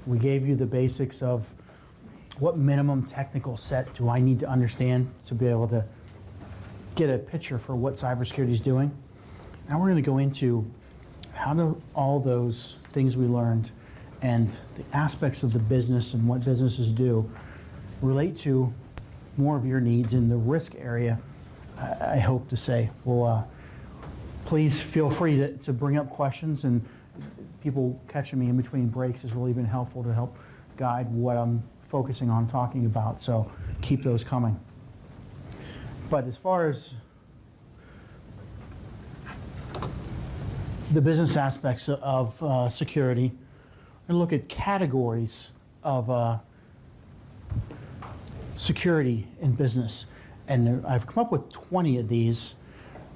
We gave you the basics of what minimum technical set do I need to understand to be able to get a picture for what cybersecurity is doing. Now we're going to go into how do all those things we learned and the aspects of the business and what businesses do relate to more of your needs in the risk area, I hope to say. Well, please feel free to bring up questions, and people catching me in between breaks has really been helpful to help guide what I'm focusing on talking about, so keep those coming. But as far as the business aspects of security, we're going to look at categories of security in business. And I've come up with 20 of these.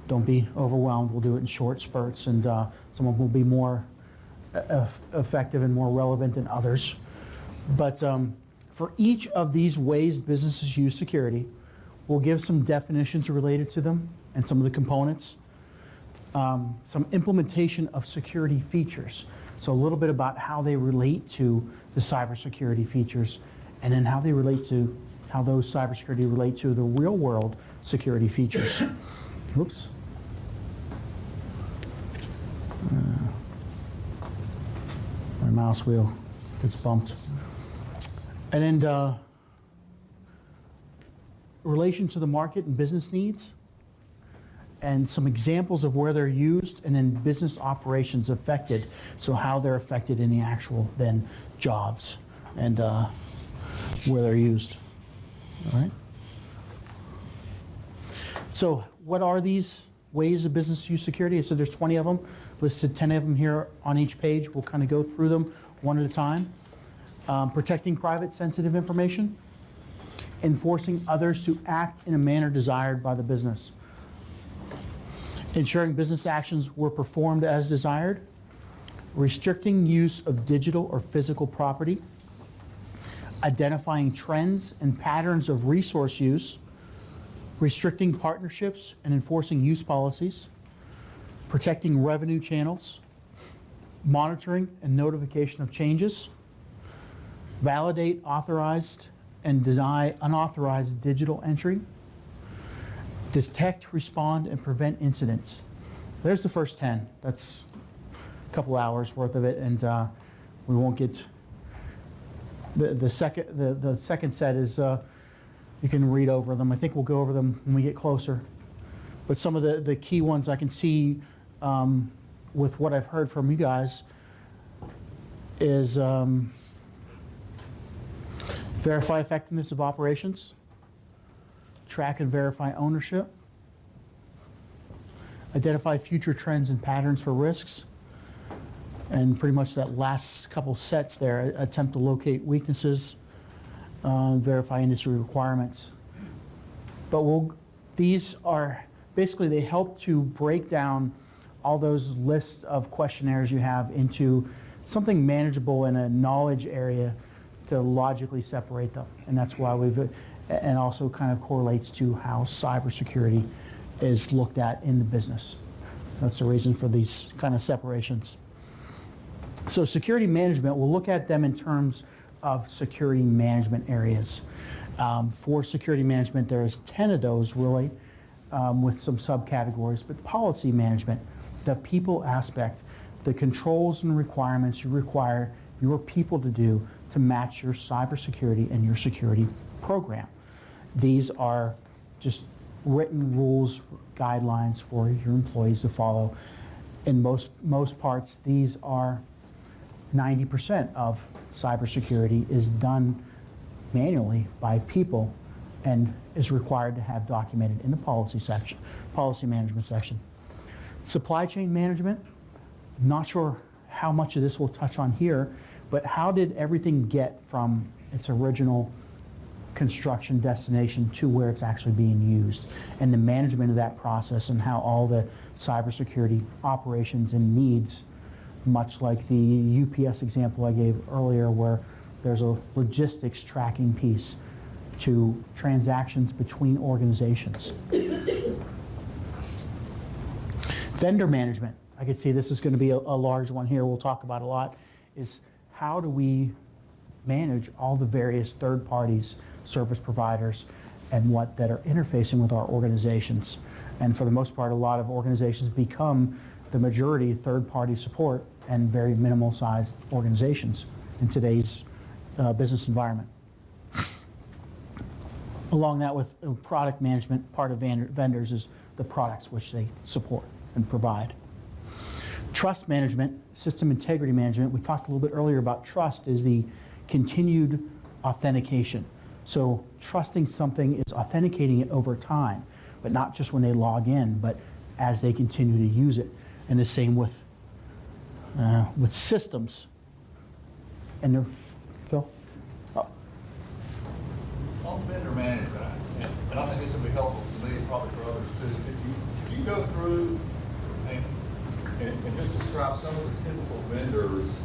Don't be overwhelmed. We'll do it in short spurts, and some of them will be more effective and more relevant than others. But for each of these ways businesses use security, we'll give some definitions related to them and some of the components. Some implementation of security features. So a little bit about how they relate to the cybersecurity features, and then how they relate to how those cybersecurity relate to the real world security features. Oops. My mouse wheel gets bumped. And then relation to the market and business needs, and some examples of where they're used, and then business operations affected, so how they're affected in the actual then jobs and where they're used. All right. So what are these ways of business use security? So there's 20 of them, listed 10 of them here on each page. We'll kind of go through them one at a time. Protecting private sensitive information, enforcing others to act in a manner desired by the business, ensuring business actions were performed as desired, restricting use of digital or physical property, identifying trends and patterns of resource use, restricting partnerships and enforcing use policies, protecting revenue channels, monitoring and notification of changes, validate authorized and deny unauthorized digital entry, detect, respond, and prevent incidents. There's the first 10. That's a couple hours worth of it, and we won't get the second set is you can read over them. I think we'll go over them when we get closer. But some of the key ones I can see with what I've heard from you guys is verify effectiveness of operations, track and verify ownership, identify future trends and patterns for risks, and pretty much that last couple sets there, attempt to locate weaknesses, verify industry requirements. But these are, basically they help to break down all those lists of questionnaires you have into something manageable in a knowledge area to logically separate them. And that's why and also kind of correlates to how cybersecurity is looked at in the business. That's the reason for these kind of separations. So security management, we'll look at them in terms of security management areas. For security management, there's 10 of those really, with some subcategories, but policy management, the people aspect, the controls and requirements you require your people to do to match your cybersecurity and your security program. These are just written rules, guidelines for your employees to follow. In most parts, these are 90% of cybersecurity is done manually by people and is required to have documented in the policy section, policy management section. Supply chain management, not sure how much of this we'll touch on here, but how did everything get from its original construction destination to where it's actually being used, and the management of that process, and how all the cybersecurity operations and needs, much like the UPS example I gave earlier, where there's a logistics tracking piece to transactions between organizations. Vendor management, I could see this is going to be a large one here we'll talk about a lot, is how do we manage all the various third parties, service providers, and what that are interfacing with our organizations. And for the most part, a lot of organizations become the majority third-party support and very minimal sized organizations in today's business environment. Along that with product management, part of vendors is the products which they support and provide. Trust management, system integrity management, we talked a little bit earlier about trust is the continued authentication. So trusting something is authenticating it over time, but not just when they log in, but as they continue to use it. And the same with systems. And Phil? Oh. On vendor management, and I think this will be helpful to me, probably for others too, if you go through and just describe some of the typical vendors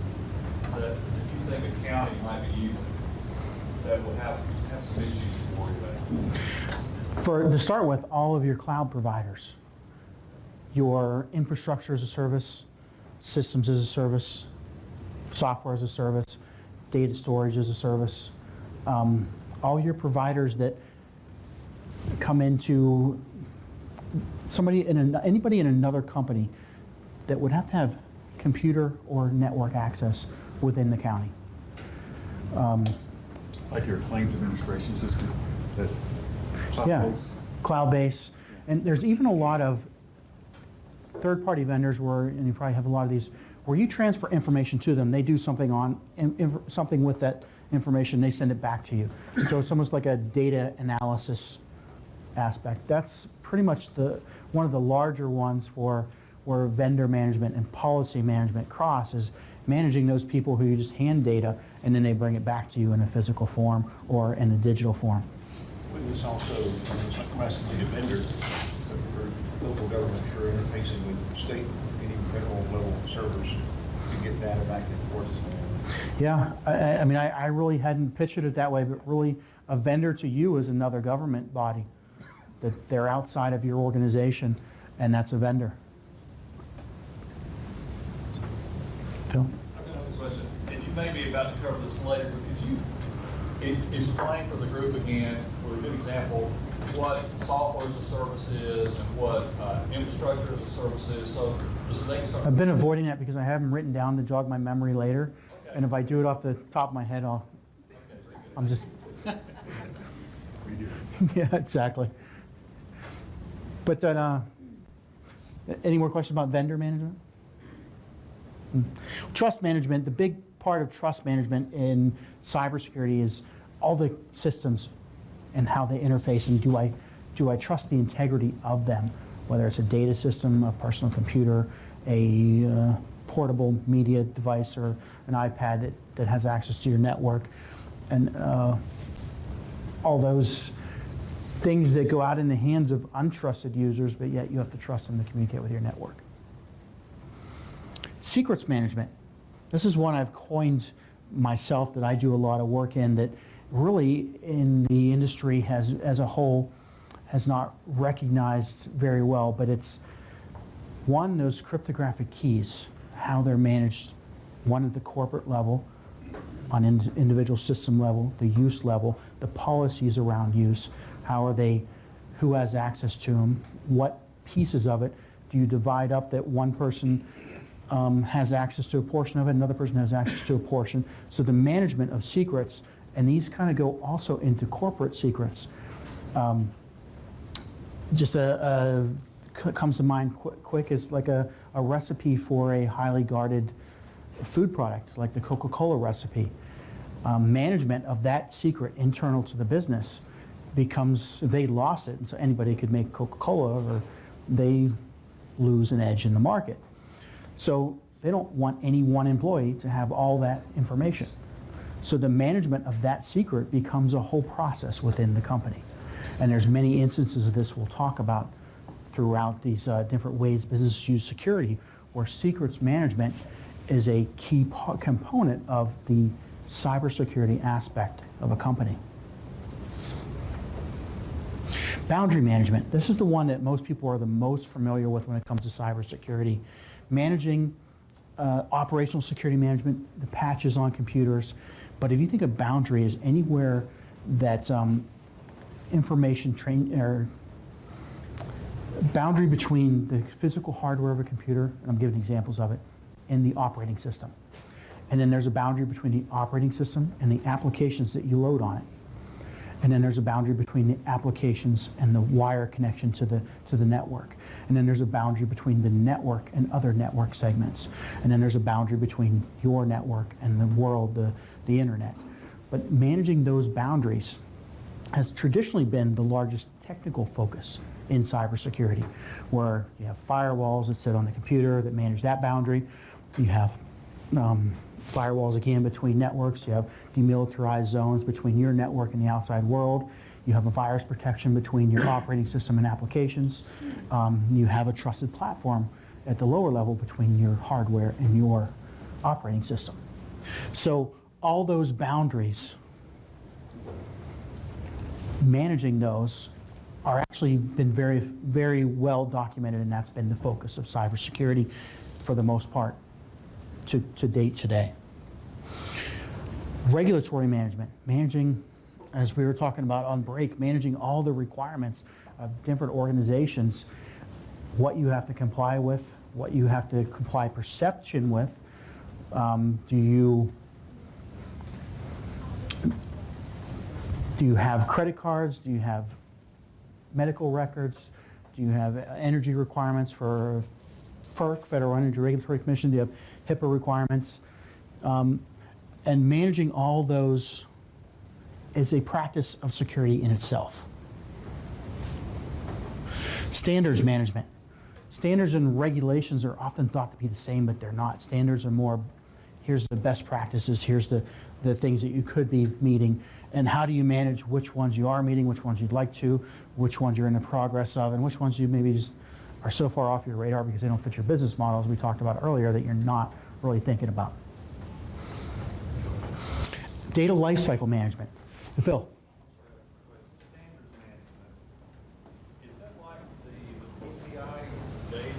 that you think a county might be using that would have some issues to worry about. To start with, all of your cloud providers, your infrastructure as a service, systems as a service, software as a service, data storage as a service, all your providers that come into anybody in another company that would have to have computer or network access within the county. Like your claims administration system, that's cloud-based? Yeah, cloud-based. And there's even a lot of third-party vendors where, and you probably have a lot of these, where you transfer information to them, they do something something with that information, they send it back to you. So it's almost like a data analysis aspect. That's pretty much one of the larger ones for where vendor management and policy management cross, is managing those people who you just hand data and then they bring it back to you in a physical form or in a digital form. Wouldn't this also, when I say a vendor, for local governments for interfacing with state and even federal level servers to get data back and forth? Yeah, I mean, I really hadn't pictured it that way, but really a vendor to you is another government body, that they're outside of your organization, and that's a vendor. Phil? I've got another question, and you may be about to cover this later, but could you explain for the group again, for a good example, what software as a service is and what infrastructure as a service is, so they can start. I've been avoiding that because I have them written down to jog my memory later, Okay. and if I do it off the top of my head, I'm just, yeah, exactly. But any more questions about vendor management? Trust management, the big part of trust management in cybersecurity is all the systems and how they interface, and do I trust the integrity of them, whether it's a data system, a personal computer, a portable media device, or an iPad that has access to your network, and all those things that go out in the hands of untrusted users, but yet you have to trust them to communicate with your network. Secrets management. This is one I've coined myself that I do a lot of work in, that really in the industry as a whole has not recognized very well, but it's one, those cryptographic keys, how they're managed, one at the corporate level, on individual system level, the use level, the policies around use, who has access to them, what pieces of it do you divide up that one person has access to a portion of it, another person has access to a portion. So the management of secrets, and these kind of go also into corporate secrets. Comes to mind quick is like a recipe for a highly guarded food product, like the Coca-Cola recipe. Management of that secret internal to the business becomes, they lost it, and so anybody could make Coca-Cola, or they lose an edge in the market. So they don't want any one employee to have all that information. So the management of that secret becomes a whole process within the company. And there's many instances of this we'll talk about throughout these different ways businesses use security, where secrets management is a key component of the cybersecurity aspect of a company. Boundary management. This is the one that most people are the most familiar with when it comes to cybersecurity. Managing operational security management, the patches on computers, But if you think of boundary as anywhere that information or boundary between the physical hardware of a computer, and I'm giving examples of it, and the operating system. And then there's a boundary between the operating system and the applications that you load on it. And then there's a boundary between the applications and the wire connection to the network. And then there's a boundary between the network and other network segments. And then there's a boundary between your network and the world, the internet. But managing those boundaries has traditionally been the largest technical focus in cybersecurity, where you have firewalls that sit on the computer that manage that boundary. You have firewalls again between networks. You have demilitarized zones between your network and the outside world. You have a virus protection between your operating system and applications. You have a trusted platform at the lower level between your hardware and your operating system. So all those boundaries, managing those are actually been very, very well documented, and that's been the focus of cybersecurity for the most part to date today. Regulatory management, managing, as we were talking about on break, managing all the requirements of different organizations, what you have to comply with, what you have to comply perception with. Do you have credit cards? Do you have medical records? Do you have energy requirements for FERC, Federal Energy Regulatory Commission? Do you have HIPAA requirements? And managing all those is a practice of security in itself. Standards management. Standards and regulations are often thought to be the same, but they're not. Standards are more, here's the best practices, here's the things that you could be meeting, and how do you manage which ones you are meeting, which ones you'd like to, which ones you're in the progress of, and which ones you maybe just are so far off your radar because they don't fit your business model, as we talked about earlier, that you're not really thinking about. Data lifecycle management. Phil. Standards management, is that like the PCI data?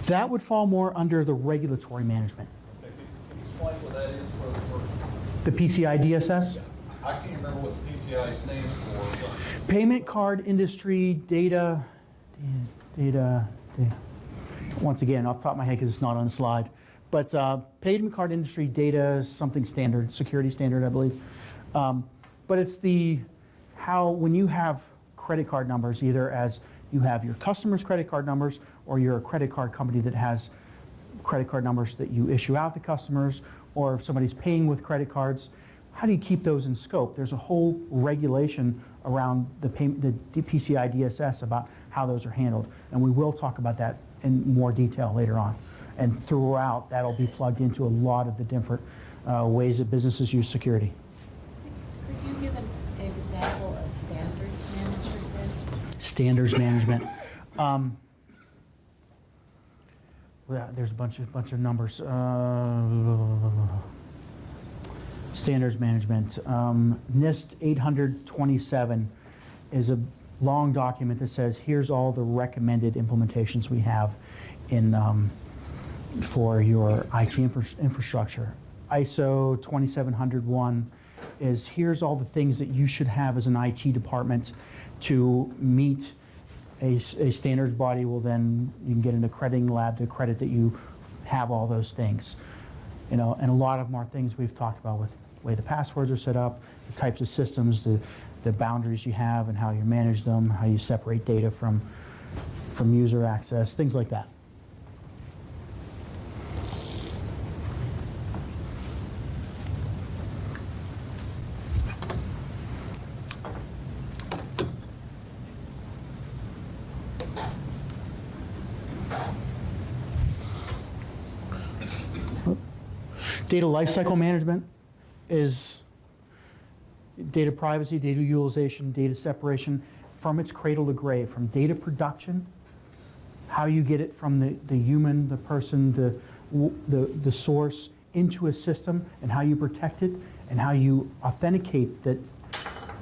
That would fall more under the regulatory management. Can you explain what that is for The PCI DSS? I can't remember what the PCI stands for. Payment card industry data, once again, off the top of my head because it's not on the slide. But payment card industry data is something standard, security standard, I believe. But it's when you have credit card numbers, either as you have your customers' credit card numbers or you're a credit card company that has credit card numbers that you issue out to customers, or if somebody's paying with credit cards, how do you keep those in scope? There's a whole regulation around the PCI DSS about how those are handled, and we will talk about that in more detail later on. And throughout, that'll be plugged into a lot of the different ways that businesses use security. Could you give an example of standards management then? Standards management. Well, there's a bunch of numbers. Standards management. NIST 827 is a long document that says here's all the recommended implementations we have in for your IT infrastructure. ISO 27001 is here's all the things that you should have as an IT department to meet a standards body. Will then you can get an accrediting lab to accredit that you have all those things. You know, and a lot of them are things we've talked about with the way the passwords are set up, the types of systems, the boundaries you have and how you manage them, how you separate data from user access, things like that. Data lifecycle management is data privacy, data utilization, data separation from its cradle to grave, from data production, how you get it from the human, the person, the source into a system, and how you protect it, and how you authenticate that.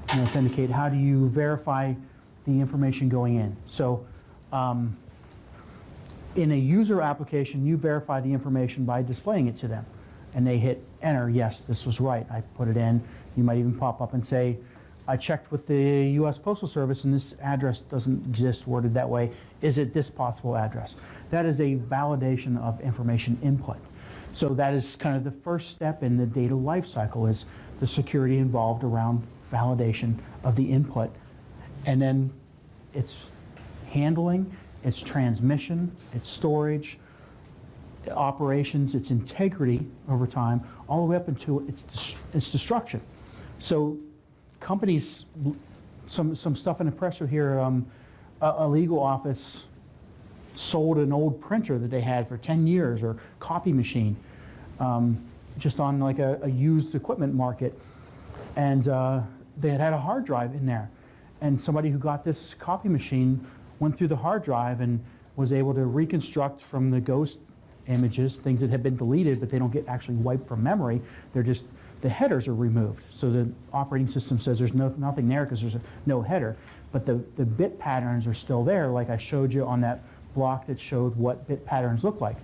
How do you verify the information going in? So in a user application, you verify the information by displaying it to them. And they hit enter, yes, this was right, I put it in. You might even pop up and say, I checked with the US Postal Service and this address doesn't exist worded that way. Is it this possible address? That is a validation of information input. So that is kind of the first step in the data lifecycle, is the security involved around validation of the input. And then it's handling, its transmission, its storage, operations, its integrity over time, all the way up into its destruction. So companies, some stuff in the press here, a legal office sold an old printer that they had for 10 years, or copy machine, just on like a used equipment market. And they had a hard drive in there. And somebody who got this copy machine went through the hard drive and was able to reconstruct from the ghost images, things that had been deleted, but they don't get actually wiped from memory. They're just, the headers are removed. So the operating system says there's nothing there because there's no header. But the bit patterns are still there, like I showed you on that block that showed what bit patterns look like.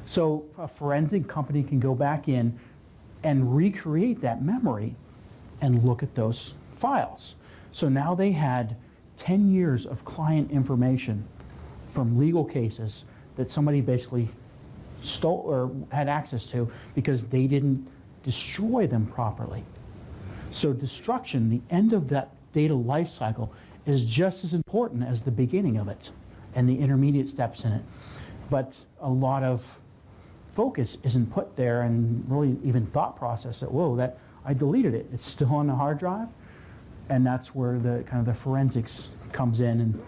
So a forensic company can go back in and recreate that memory and look at those files. So now they had 10 years of client information from legal cases that somebody basically stole or had access to because they didn't destroy them properly. So destruction, the end of that data life cycle, is just as important as the beginning of it and the intermediate steps in it. But a lot of focus isn't put there, and really even thought process that, whoa, that I deleted it. It's still on the hard drive. And that's where the kind of the forensics comes in,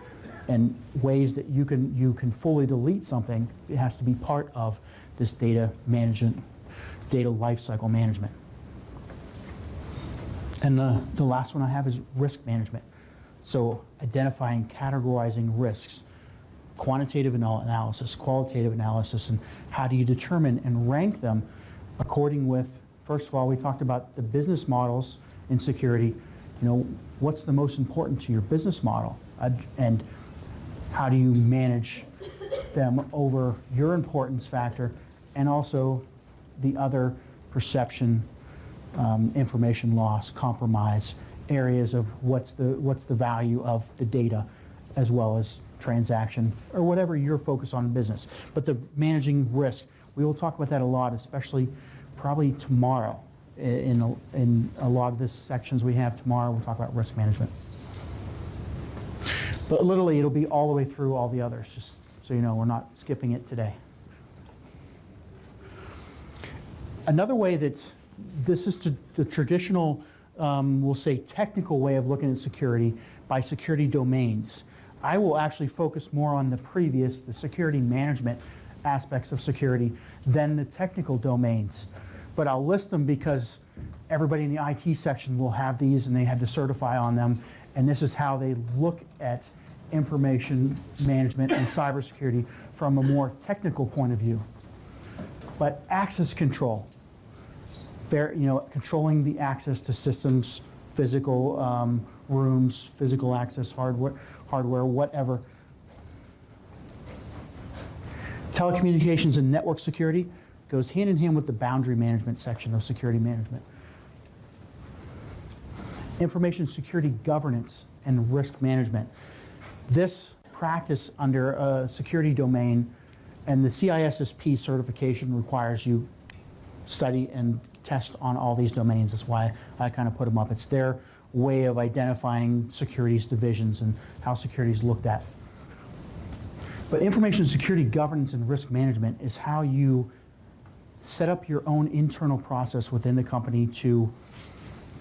and ways that you can fully delete something. It has to be part of this data management, data lifecycle management. And the last one I have is risk management. So identifying, categorizing risks, quantitative analysis, qualitative analysis, and how do you determine and rank them according with, first of all, we talked about the business models in security. You know, what's the most important to your business model, and how do you manage them over your importance factor, and also the other perception, information loss, compromise, areas of what's the value of the data, as well as transaction, or whatever you're focused on in business. But the managing risk, we will talk about that a lot, especially probably tomorrow. In a lot of the sections we have tomorrow, we'll talk about risk management. But literally, it'll be all the way through all the others, just so you know, we're not skipping it today. Another way that this is the traditional, we'll say technical way of looking at security by security domains. I will actually focus more on the security management aspects of security than the technical domains. But I'll list them because everybody in the IT section will have these and they had to certify on them. And this is how they look at information management and cybersecurity from a more technical point of view. But access control, controlling the access to systems, physical rooms, physical access, hardware, whatever. Telecommunications and network security goes hand in hand with the boundary management section of security management. Information security governance and risk management. This practice under a security domain, and the CISSP certification requires you study and test on all these domains. That's why I kind of put them up. It's their way of identifying securities divisions and how security is looked at. But information security governance and risk management is how you set up your own internal process within the company to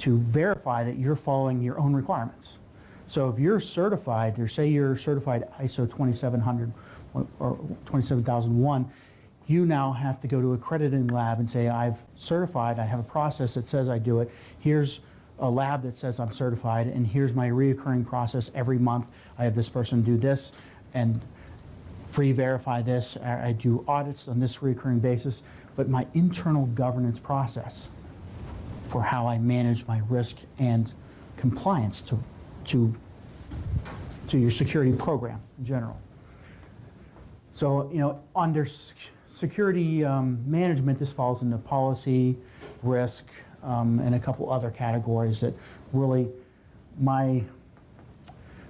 verify that you're following your own requirements. So if you're certified, or say you're certified ISO 27000 or 27001, you now have to go to an accrediting lab and say, I've certified, I have a process that says I do it. Here's a lab that says I'm certified, and here's my reoccurring process every month. I have this person do this and pre-verify this. I do audits on this reoccurring basis. But my internal governance process for how I manage my risk and compliance to your security program in general. So, under security management, this falls into policy, risk, and a couple other categories that really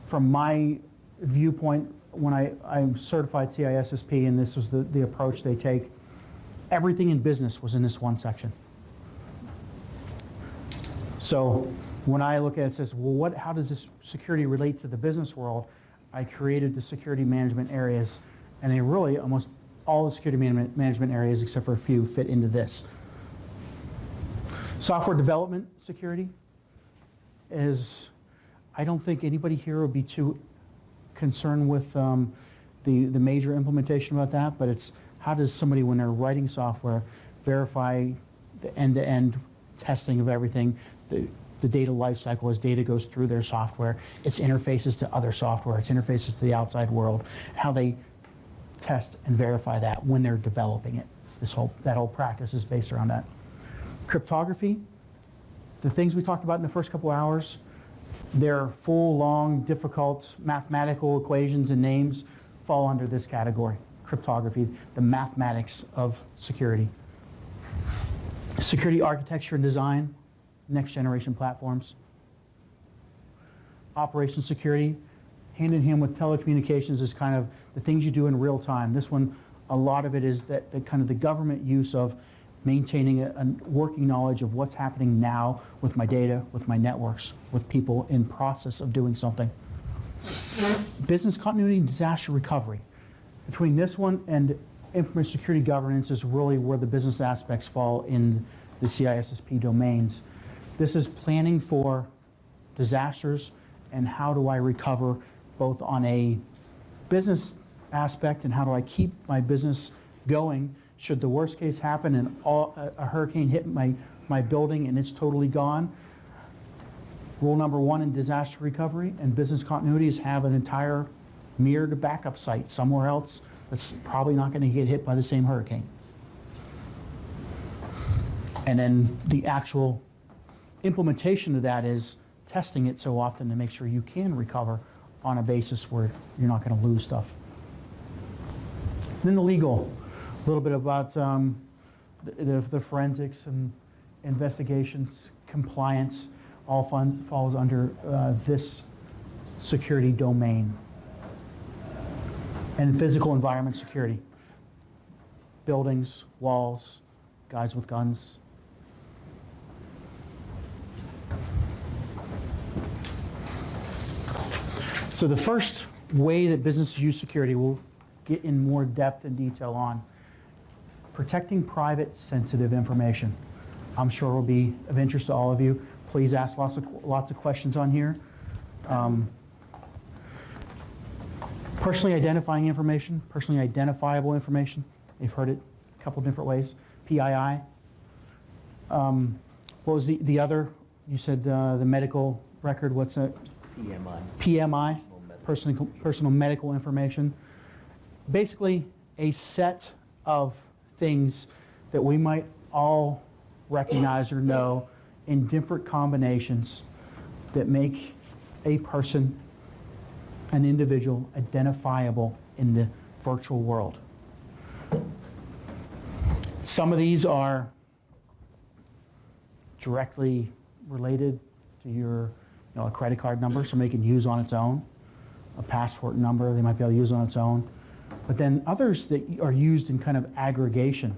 from my viewpoint, when I'm certified CISSP, and this was the approach they take, everything in business was in this one section. So when I look at it, it says, well, how does this security relate to the business world? I created the security management areas, and they really, almost all the security management areas, except for a few, fit into this. Software development security is, I don't think anybody here would be too concerned with the major implementation about that, but it's how does somebody, when they're writing software, verify the end-to-end testing of everything, the data lifecycle as data goes through their software, its interfaces to other software, its interfaces to the outside world, how they test and verify that when they're developing it. That whole practice is based around that. Cryptography, the things we talked about in the first couple hours, their full, long, difficult mathematical equations and names fall under this category. Cryptography, the mathematics of security. Security architecture and design, next generation platforms. Operations security, hand in hand with telecommunications, is kind of the things you do in real time. This one, a lot of it is that kind of the government use of maintaining a working knowledge of what's happening now with my data, with my networks, with people in process of doing something. Business continuity and disaster recovery. Between this one and information security governance is really where the business aspects fall in the CISSP domains. This is planning for disasters and how do I recover both on a business aspect and how do I keep my business going should the worst case happen and a hurricane hit my building and it's totally gone. Rule number one in disaster recovery and business continuity is have an entire mirrored backup site somewhere else that's probably not going to get hit by the same hurricane. And then the actual implementation of that is testing it so often to make sure you can recover on a basis where you're not going to lose stuff. And then the legal, a little bit about the forensics and investigations, compliance, all falls under this security domain. And physical environment security, buildings, walls, guys with guns. So the first way that businesses use security, we'll get in more depth and detail on. Protecting private, sensitive information. I'm sure will be of interest to all of you. Please ask lots of questions on here. Personally identifying information, personally identifiable information. You've heard it a couple different ways. PII. What was the other? You said the medical record. What's that? PMI. Personal medical information. Basically, a set of things that we might all recognize or know in different combinations that make a person, an individual, identifiable in the virtual world. Some of these are directly related to your, a credit card number somebody can use on its own, a passport number they might be able to use on its own. But then others that are used in kind of aggregation.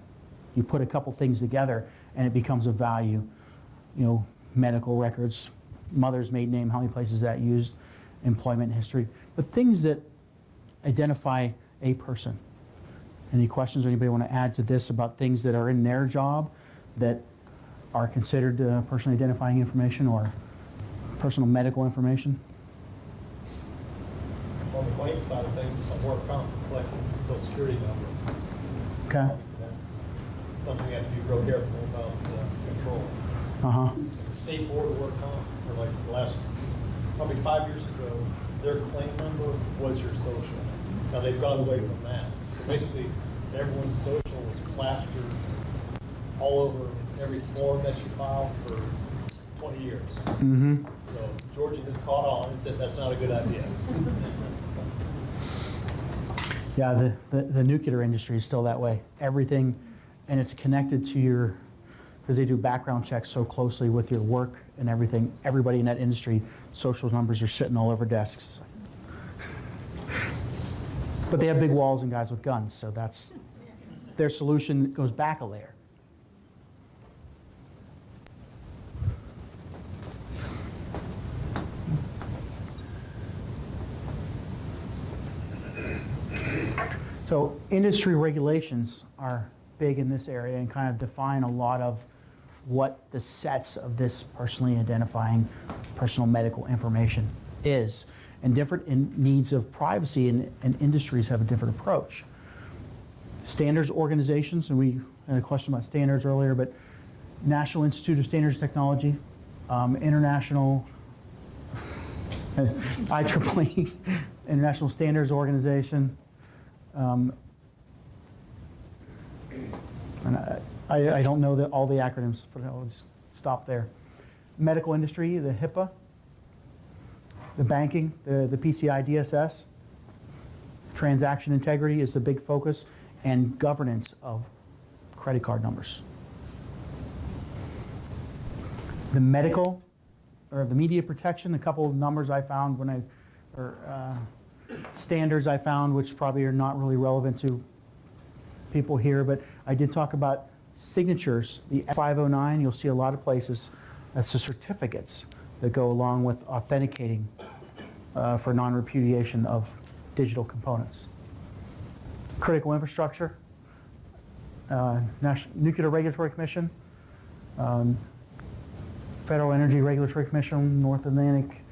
You put a couple things together and it becomes of value. Medical records, mother's maiden name, how many places is that used, employment history, but things that identify a person. Any questions or anybody want to add to this about things that are in their job that are considered personally identifying information or personal medical information? On the claim side of things, some work comp collecting social security number. Okay. Obviously, that's something we have to be real careful about control. Uh-huh. The State Board of Work Comp, for like the last, probably 5 years ago, their claim number was your social. Now they've gone away from that. So basically, everyone's social was plastered all over every form that you filed for 20 years. Mm-hmm. So Georgia has caught on and said that's not a good idea. Yeah, the nuclear industry is still that way. Everything, and it's connected to your because they do background checks so closely with your work and everything. Everybody in that industry, social numbers are sitting all over desks. But they have big walls and guys with guns, so that's their solution goes back a layer. So industry regulations are big in this area and kind of define a lot of what the sets of this personally identifying personal medical information is. And different needs of privacy and industries have a different approach. Standards organizations, and we had a question about standards earlier, but National Institute of Standards and Technology, International IEEE, International Standards Organization, and I don't know all the acronyms, but I'll just stop there. Medical industry, the HIPAA, the banking, the PCI DSS, transaction integrity is the big focus, and governance of credit card numbers. The medical, or the media protection, a couple of numbers I found when standards I found, which probably are not really relevant to people here, but I did talk about signatures. The F509, you'll see a lot of places, that's the certificates that go along with authenticating for non-repudiation of digital components. Critical infrastructure, National Nuclear Regulatory Commission, Federal Energy Regulatory Commission, North Atlantic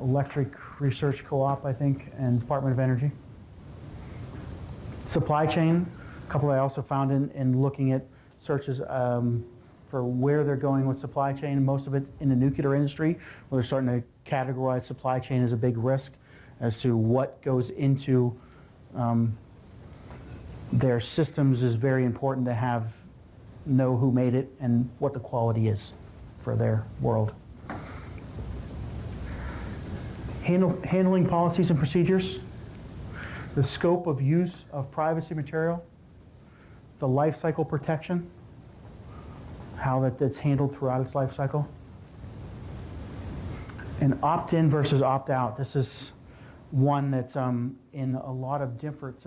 Electric Research Co-op, I think, and Department of Energy. Supply chain, a couple I also found in looking at searches for where they're going with supply chain. Most of it in the nuclear industry, where they're starting to categorize supply chain as a big risk as to what goes into their systems is very important to know who made it and what the quality is for their world. Handling policies and procedures, the scope of use of privacy material, the life cycle protection, how that's handled throughout its life cycle, and opt-in versus opt-out. This is one that's in a lot of different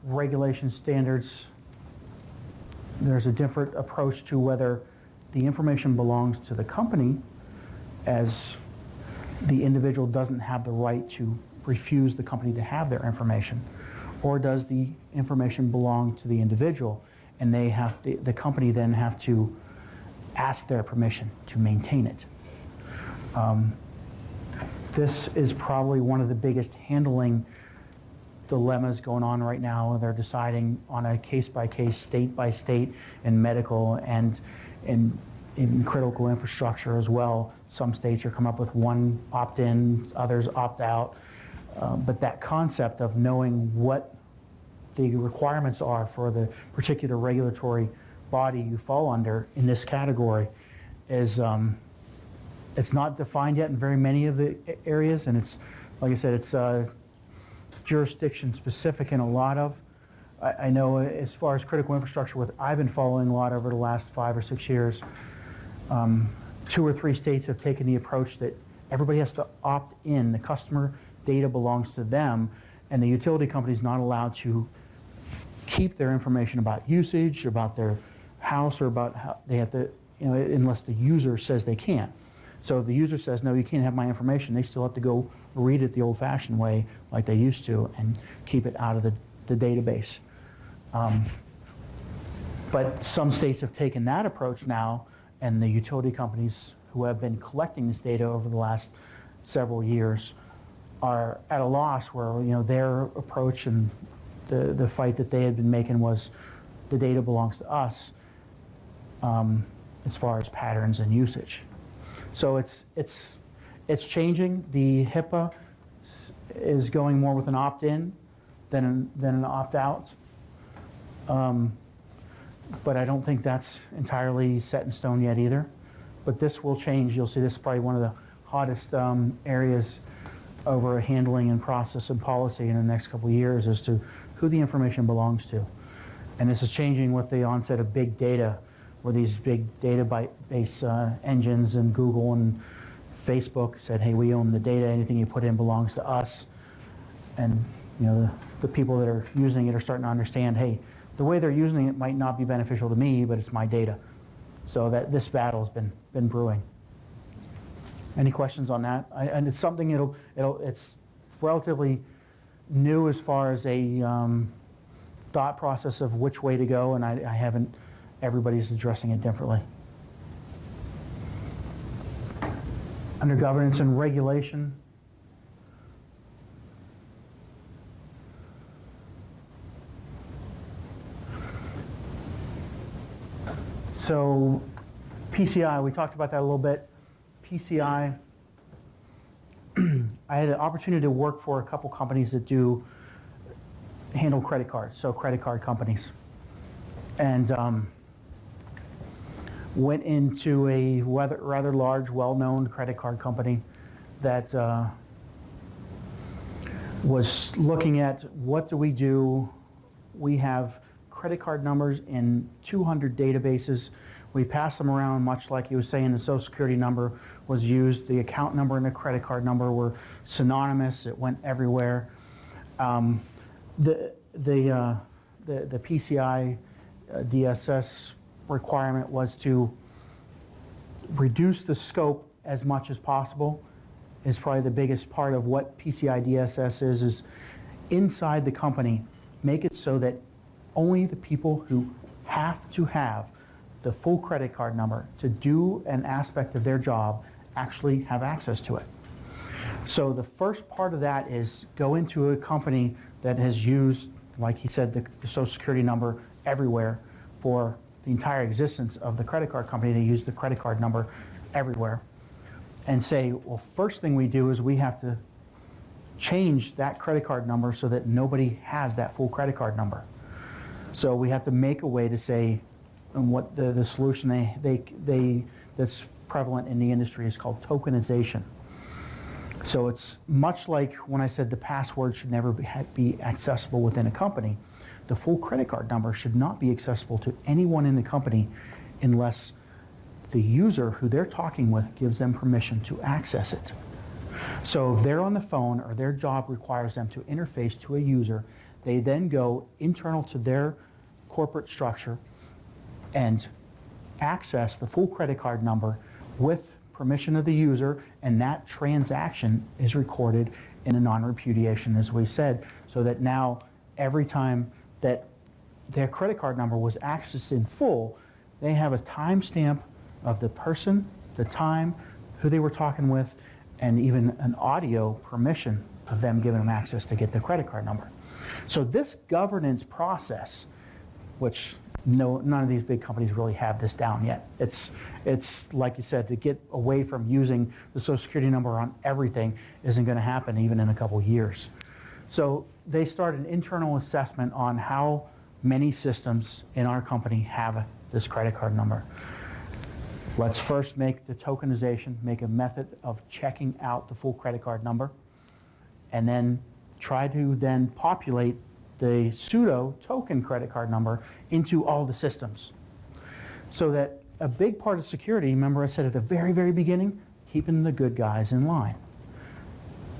regulation standards. There's a different approach to whether the information belongs to the company, as the individual doesn't have the right to refuse the company to have their information, or does the information belong to the individual and the company then have to ask their permission to maintain it. This is probably one of the biggest handling dilemmas going on right now. They're deciding on a case-by-case, state-by-state, in medical and in critical infrastructure as well. Some states are coming up with one opt-in, others opt-out. But that concept of knowing what the requirements are for the particular regulatory body you fall under in this category is it's not defined yet in very many of the areas, and it's, like I said, it's jurisdiction specific in a lot of. I know as far as critical infrastructure, what I've been following a lot over the last 5 or 6 years, 2 or 3 states have taken the approach that everybody has to opt in. The customer data belongs to them, and the utility company is not allowed to keep their information about usage, about their house, or about how they have to, unless the user says they can't. So if the user says, no, you can't have my information, they still have to go read it the old-fashioned way like they used to and keep it out of the database. But some states have taken that approach now, and the utility companies who have been collecting this data over the last several years are at a loss, where their approach and the fight that they had been making was the data belongs to us as far as patterns and usage. So it's changing. The HIPAA is going more with an opt-in than an opt-out. But I don't think that's entirely set in stone yet either. But this will change. You'll see this is probably one of the hottest areas over handling and process and policy in the next couple of years as to who the information belongs to. And this is changing with the onset of big data. where these big database engines and Google and Facebook said, hey, we own the data, anything you put in belongs to us. And the people that are using it are starting to understand, hey, the way they're using it might not be beneficial to me, but it's my data. So that this battle has been brewing. Any questions on that? And it's something it's relatively new as far as a thought process of which way to go, and I haven't, everybody's addressing it differently. Under governance and regulation, so PCI, we talked about that a little bit. PCI, I had an opportunity to work for a couple companies that handle credit cards, so credit card companies. And went into a rather large, well-known credit card company that was looking at what do we do. We have credit card numbers in 200 databases. We pass them around, much like you were saying, the Social Security number was used. The account number and the credit card number were synonymous. It went everywhere. The PCI DSS requirement was to reduce the scope as much as possible. Is probably the biggest part of what PCI DSS is inside the company, make it so that only the people who have to have the full credit card number to do an aspect of their job actually have access to it. So the first part of that is go into a company that has used, like he said, the Social Security number everywhere for the entire existence of the credit card company. They use the credit card number everywhere. And say, well, first thing we do is we have to change that credit card number so that nobody has that full credit card number. So we have to make a way to say, and what the solution that's prevalent in the industry is called tokenization. So it's much like when I said the password should never be accessible within a company. The full credit card number should not be accessible to anyone in the company unless the user who they're talking with gives them permission to access it. So if they're on the phone or their job requires them to interface to a user, they then go internal to their corporate structure and access the full credit card number with permission of the user, and that transaction is recorded in a non-repudiation, as we said, so that now every time that their credit card number was accessed in full, they have a timestamp of the person, the time, who they were talking with, and even an audio permission of them giving them access to get the credit card number. So this governance process, which none of these big companies really have this down yet. It's like you said, to get away from using the Social Security number on everything isn't going to happen even in a couple years. So they started an internal assessment on how many systems in our company have this credit card number. Let's first make the tokenization, make a method of checking out the full credit card number, and then try to then populate the pseudo token credit card number into all the systems. So that a big part of security, remember I said at the very, very beginning, keeping the good guys in line.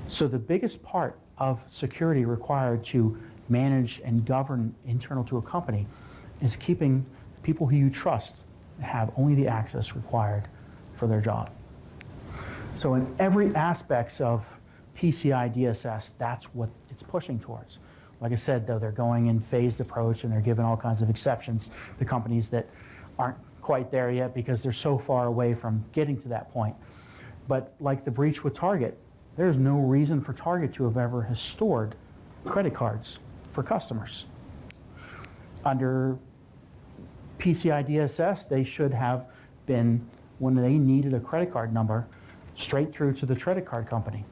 So the biggest part of security required to manage and govern internal to a company is keeping people who you trust have only the access required for their job. So in every aspect of PCI DSS, that's what it's pushing towards. Like I said, though, they're going in phased approach and they're giving all kinds of exceptions to companies that aren't quite there yet because they're so far away from getting to that point. But like the breach with Target, there's no reason for Target to have ever stored credit cards for customers. Under PCI DSS, they should have been, when they needed a credit card number, straight through to the credit card company,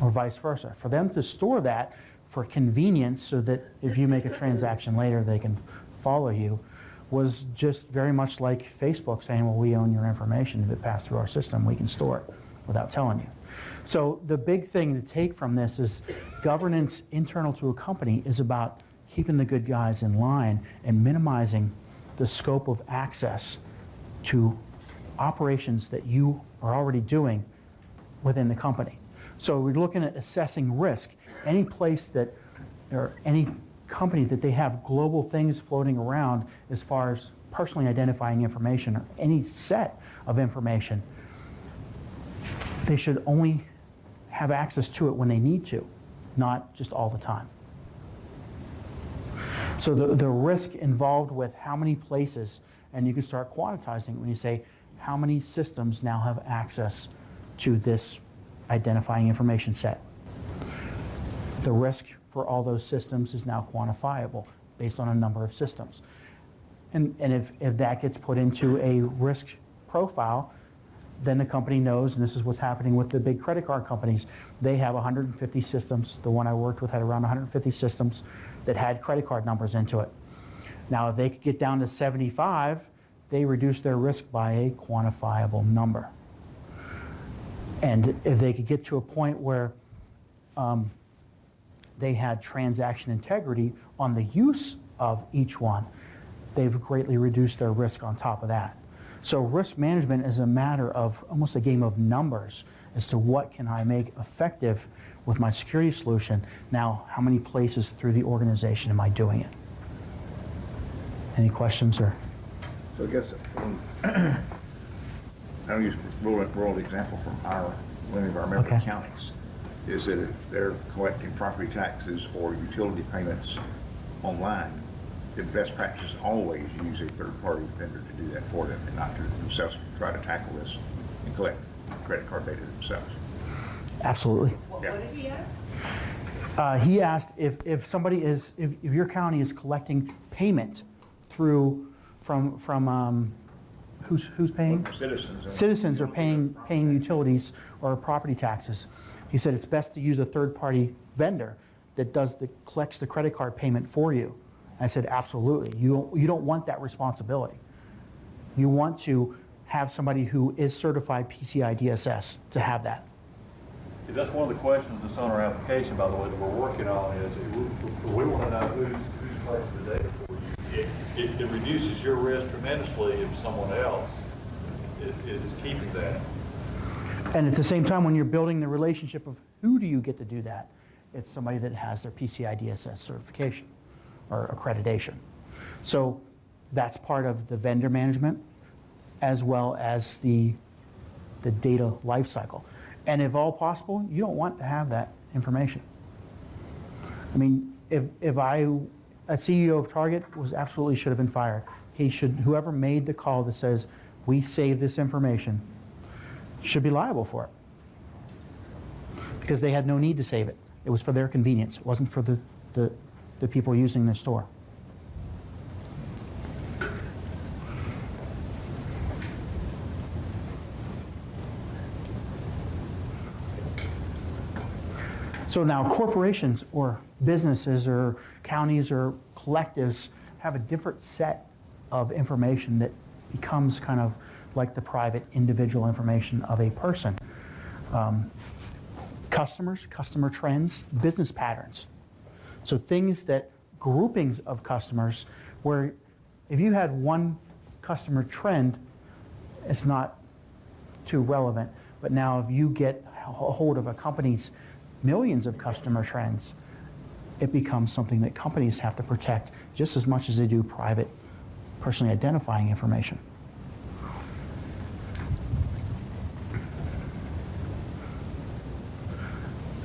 or vice versa. For them to store that for convenience so that if you make a transaction later, they can follow you, was just very much like Facebook saying, well, we own your information. If it passed through our system, we can store it without telling you. So the big thing to take from this is governance internal to a company is about keeping the good guys in line and minimizing the scope of access to operations that you are already doing within the company. So we're looking at assessing risk. Any place that, or any company that they have global things floating around as far as personally identifying information or any set of information, they should only have access to it when they need to, not just all the time. So the risk involved with how many places, and you can start quantitizing when you say how many systems now have access to this identifying information set. The risk for all those systems is now quantifiable based on a number of systems. And if that gets put into a risk profile, then the company knows, and this is what's happening with the big credit card companies, they have 150 systems. The one I worked with had around 150 systems that had credit card numbers into it. Now, if they could get down to 75, they reduce their risk by a quantifiable number. And if they could get to a point where they had transaction integrity on the use of each one, they've greatly reduced their risk on top of that. So risk management is a matter of almost a game of numbers as to what can I make effective with my security solution. Now, how many places through the organization am I doing it? Any questions or? So I guess, I'll use a real-world example from one of our member Okay. counties, is that if they're collecting property taxes or utility payments online, the best practice is always use a third-party vendor to do that for them and not to themselves try to tackle this and collect credit card data themselves. Absolutely. What Yeah. did he ask? He asked if somebody is, if your county is collecting payment from who's paying? Citizens. Citizens are paying utilities or property taxes. He said it's best to use a third-party vendor that collects the credit card payment for you. I said, absolutely. You don't want that responsibility. You want to have somebody who is certified PCI DSS to have that. That's one of the questions that's on our application, by the way, that we're working on, is we want to know who's collecting the data for you. It reduces your risk tremendously if someone else is keeping that. And at the same time, when you're building the relationship of who do you get to do that, it's somebody that has their PCI DSS certification or accreditation. So that's part of the vendor management as well as the data lifecycle. And if all possible, you don't want to have that information. I mean, if a CEO of Target absolutely should have been fired. Whoever made the call that says, we save this information, should be liable for it. Because they had no need to save it. It was for their convenience. It wasn't for the people using the store. So now corporations or businesses or counties or collectives have a different set of information that becomes kind of like the private individual information of a person. Customers, customer trends, business patterns. So things that, groupings of customers, where if you had one customer trend, it's not too relevant. But now if you get a hold of a company's millions of customer trends, it becomes something that companies have to protect just as much as they do private, personally identifying information.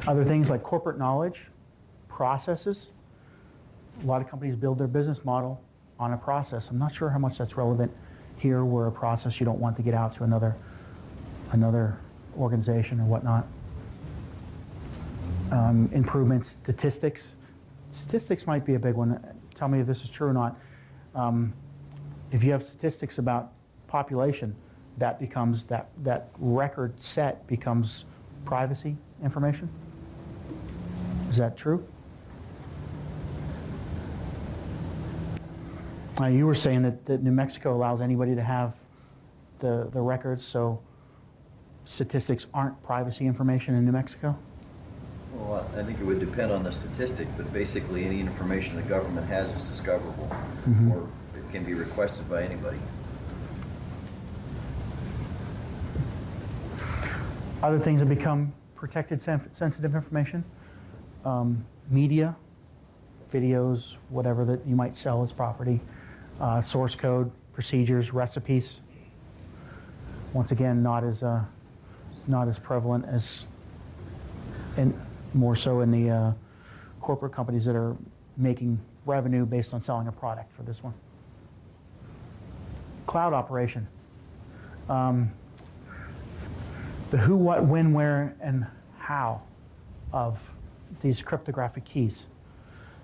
Other things like corporate knowledge, processes. A lot of companies build their business model on a process. I'm not sure how much that's relevant here, where a process you don't want to get out to another organization or whatnot. Improvements, statistics. Statistics might be a big one. Tell me if this is true or not. If you have statistics about population, that becomes, that record set becomes privacy information. Is that true? You were saying that New Mexico allows anybody to have the records, so statistics aren't privacy information in New Mexico? Well, I think it would depend on the statistic, but basically any information the government has is discoverable, or it can be requested by anybody. Other things that become protected sensitive information, media, videos, whatever that you might sell as property, source code, procedures, recipes. Once again, not as prevalent as, and more so in the corporate companies that are making revenue based on selling a product for this one. Cloud operation. The who, what, when, where, and how of these cryptographic keys.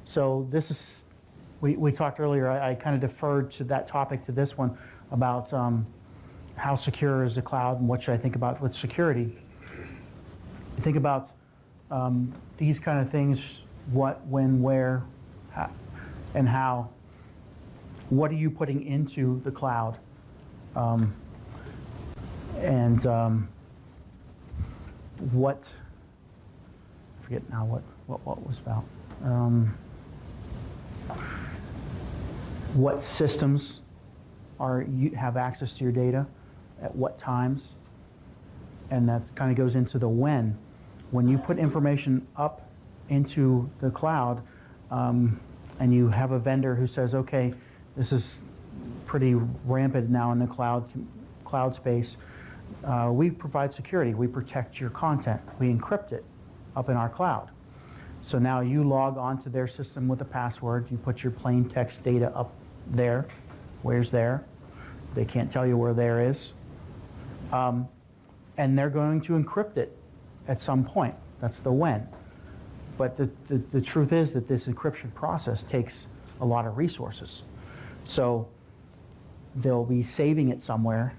So this is, we talked earlier, I kind of deferred to that topic to this one about how secure is the cloud and what should I think about with security. You think about these kind of things, what, when, where, and how. What are you putting into the cloud? What, I forget now what was about. What systems you have access to your data, at what times, and that kind of goes into the when. When you put information up into the cloud, and you have a vendor who says, okay, this is pretty rampant now in the cloud space, we provide security. We protect your content. We encrypt it up in our cloud. So now you log onto their system with a password. You put your plain text data up there. Where's there? They can't tell you where there is. And they're going to encrypt it at some point. That's the when. But the truth is that this encryption process takes a lot of resources. So they'll be saving it somewhere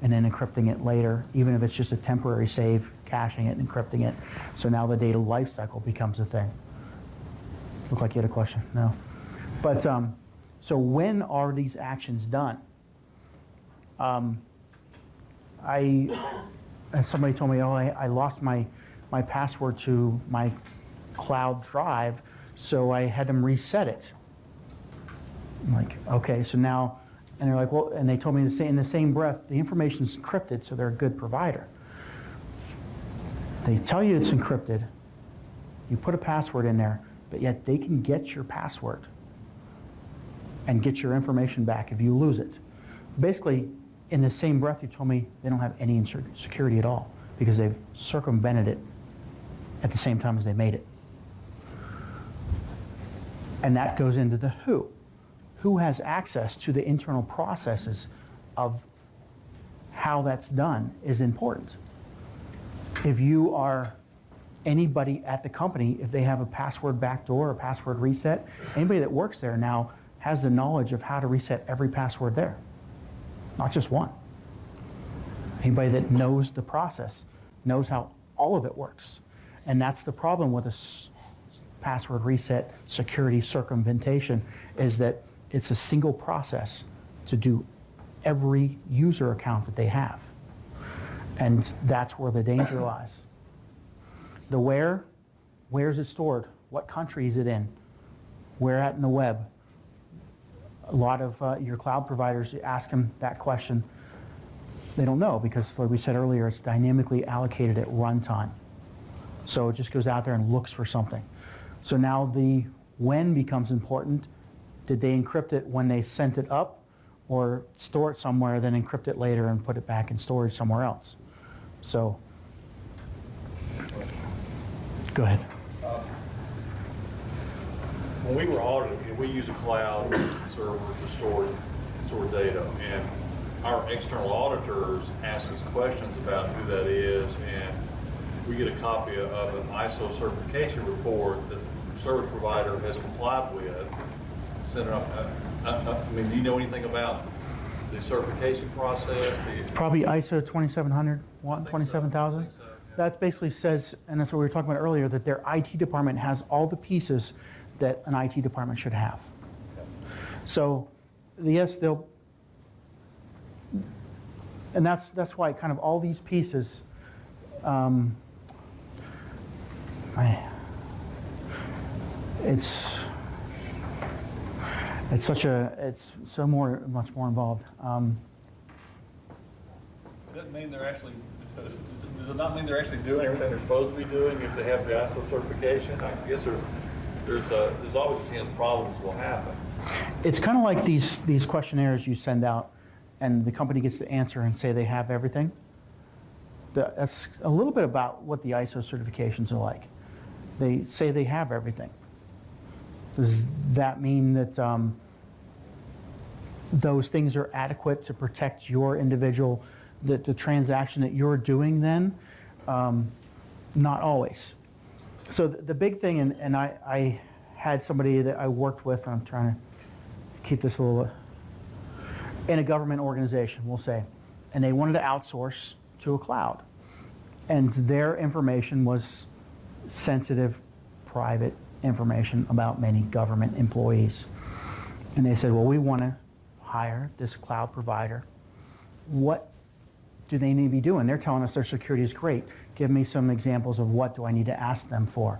and then encrypting it later, even if it's just a temporary save, caching it and encrypting it. So now the data lifecycle becomes a thing. Look like you had a question? No. But so when are these actions done? Somebody told me, oh, I lost my password to my cloud drive, so I had them reset it. I'm like, okay, so now, and they're like, well, and they told me in the same breath, the information's encrypted, so they're a good provider. They tell you it's encrypted, you put a password in there, but yet they can get your password and get your information back if you lose it. Basically, in the same breath, you told me they don't have any security at all because they've circumvented it at the same time as they made it. And that goes into the who. Who has access to the internal processes of how that's done is important. If you are anybody at the company, if they have a password backdoor or password reset, anybody that works there now has the knowledge of how to reset every password there, not just one. Anybody that knows the process knows how all of it works. And that's the problem with a password reset security circumvention, is that it's a single process to do every user account that they have. And that's where the danger lies. The where is it stored? What country is it in? Where at in the web? A lot of your cloud providers, you ask them that question, they don't know because, like we said earlier, it's dynamically allocated at runtime. So it just goes out there and looks for something. So now the when becomes important. Did they encrypt it when they sent it up, or store it somewhere, then encrypt it later and put it back in storage somewhere else? So, go ahead. When we were audited, we use a cloud server to store data, and our external auditors ask us questions about who that is, and we get a copy of an ISO certification report that the service provider has complied with. Send it up. I mean, do you know anything about the certification process? Probably ISO 27001, I think so. 27000. I think so, yeah. That basically says, and that's what we were talking about earlier, that their IT department has all the pieces that an IT department should have. So, yes, they'll, and that's why kind of all these pieces, It's much more involved. It doesn't mean they're actually, does it not mean they're actually doing everything they're supposed to be doing if they have the ISO certification? I guess there's always a chance problems will happen. It's kind of like these questionnaires you send out, and the company gets to answer and say they have everything. That's a little bit about what the ISO certifications are like. They say they have everything. Does that mean that those things are adequate to protect your individual, the transaction that you're doing then? Not always. So the big thing, and I had somebody that I worked with, and I'm trying to keep this a little, in a government organization, we'll say, and they wanted to outsource to a cloud. And their information was sensitive, private information about many government employees. And they said, well, we want to hire this cloud provider. What do they need to be doing? They're telling us their security is great. Give me some examples of what do I need to ask them for.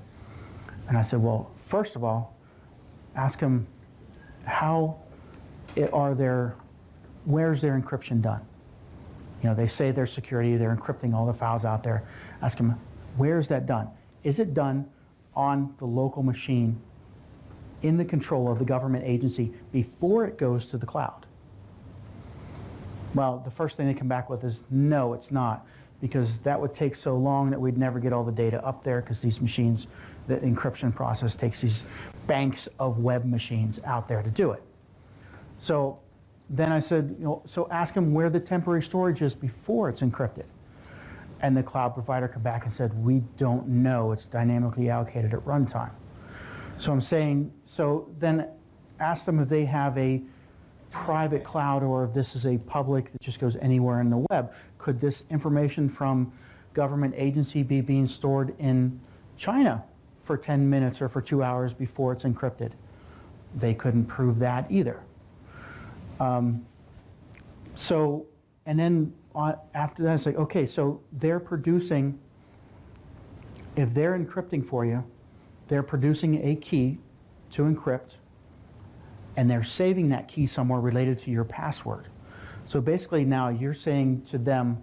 And I said, well, first of all, ask them where's their encryption done? You know, they say their security, they're encrypting all the files out there. Ask them, where's that done? Is it done on the local machine in the control of the government agency before it goes to the cloud? Well, the first thing they come back with is, no, it's not, because that would take so long that we'd never get all the data up there, because these machines, the encryption process takes these banks of web machines out there to do it. So then I said, so ask them where the temporary storage is before it's encrypted. And the cloud provider came back and said, we don't know, it's dynamically allocated at runtime. So I'm saying, so then ask them if they have a private cloud or if this is a public that just goes anywhere in the web. Could this information from government agency be being stored in China for 10 minutes or for 2 hours before it's encrypted? They couldn't prove that either. And then after that, it's like, okay, so they're producing, if they're encrypting for you, they're producing a key to encrypt, and they're saving that key somewhere related to your password. So basically now you're saying to them,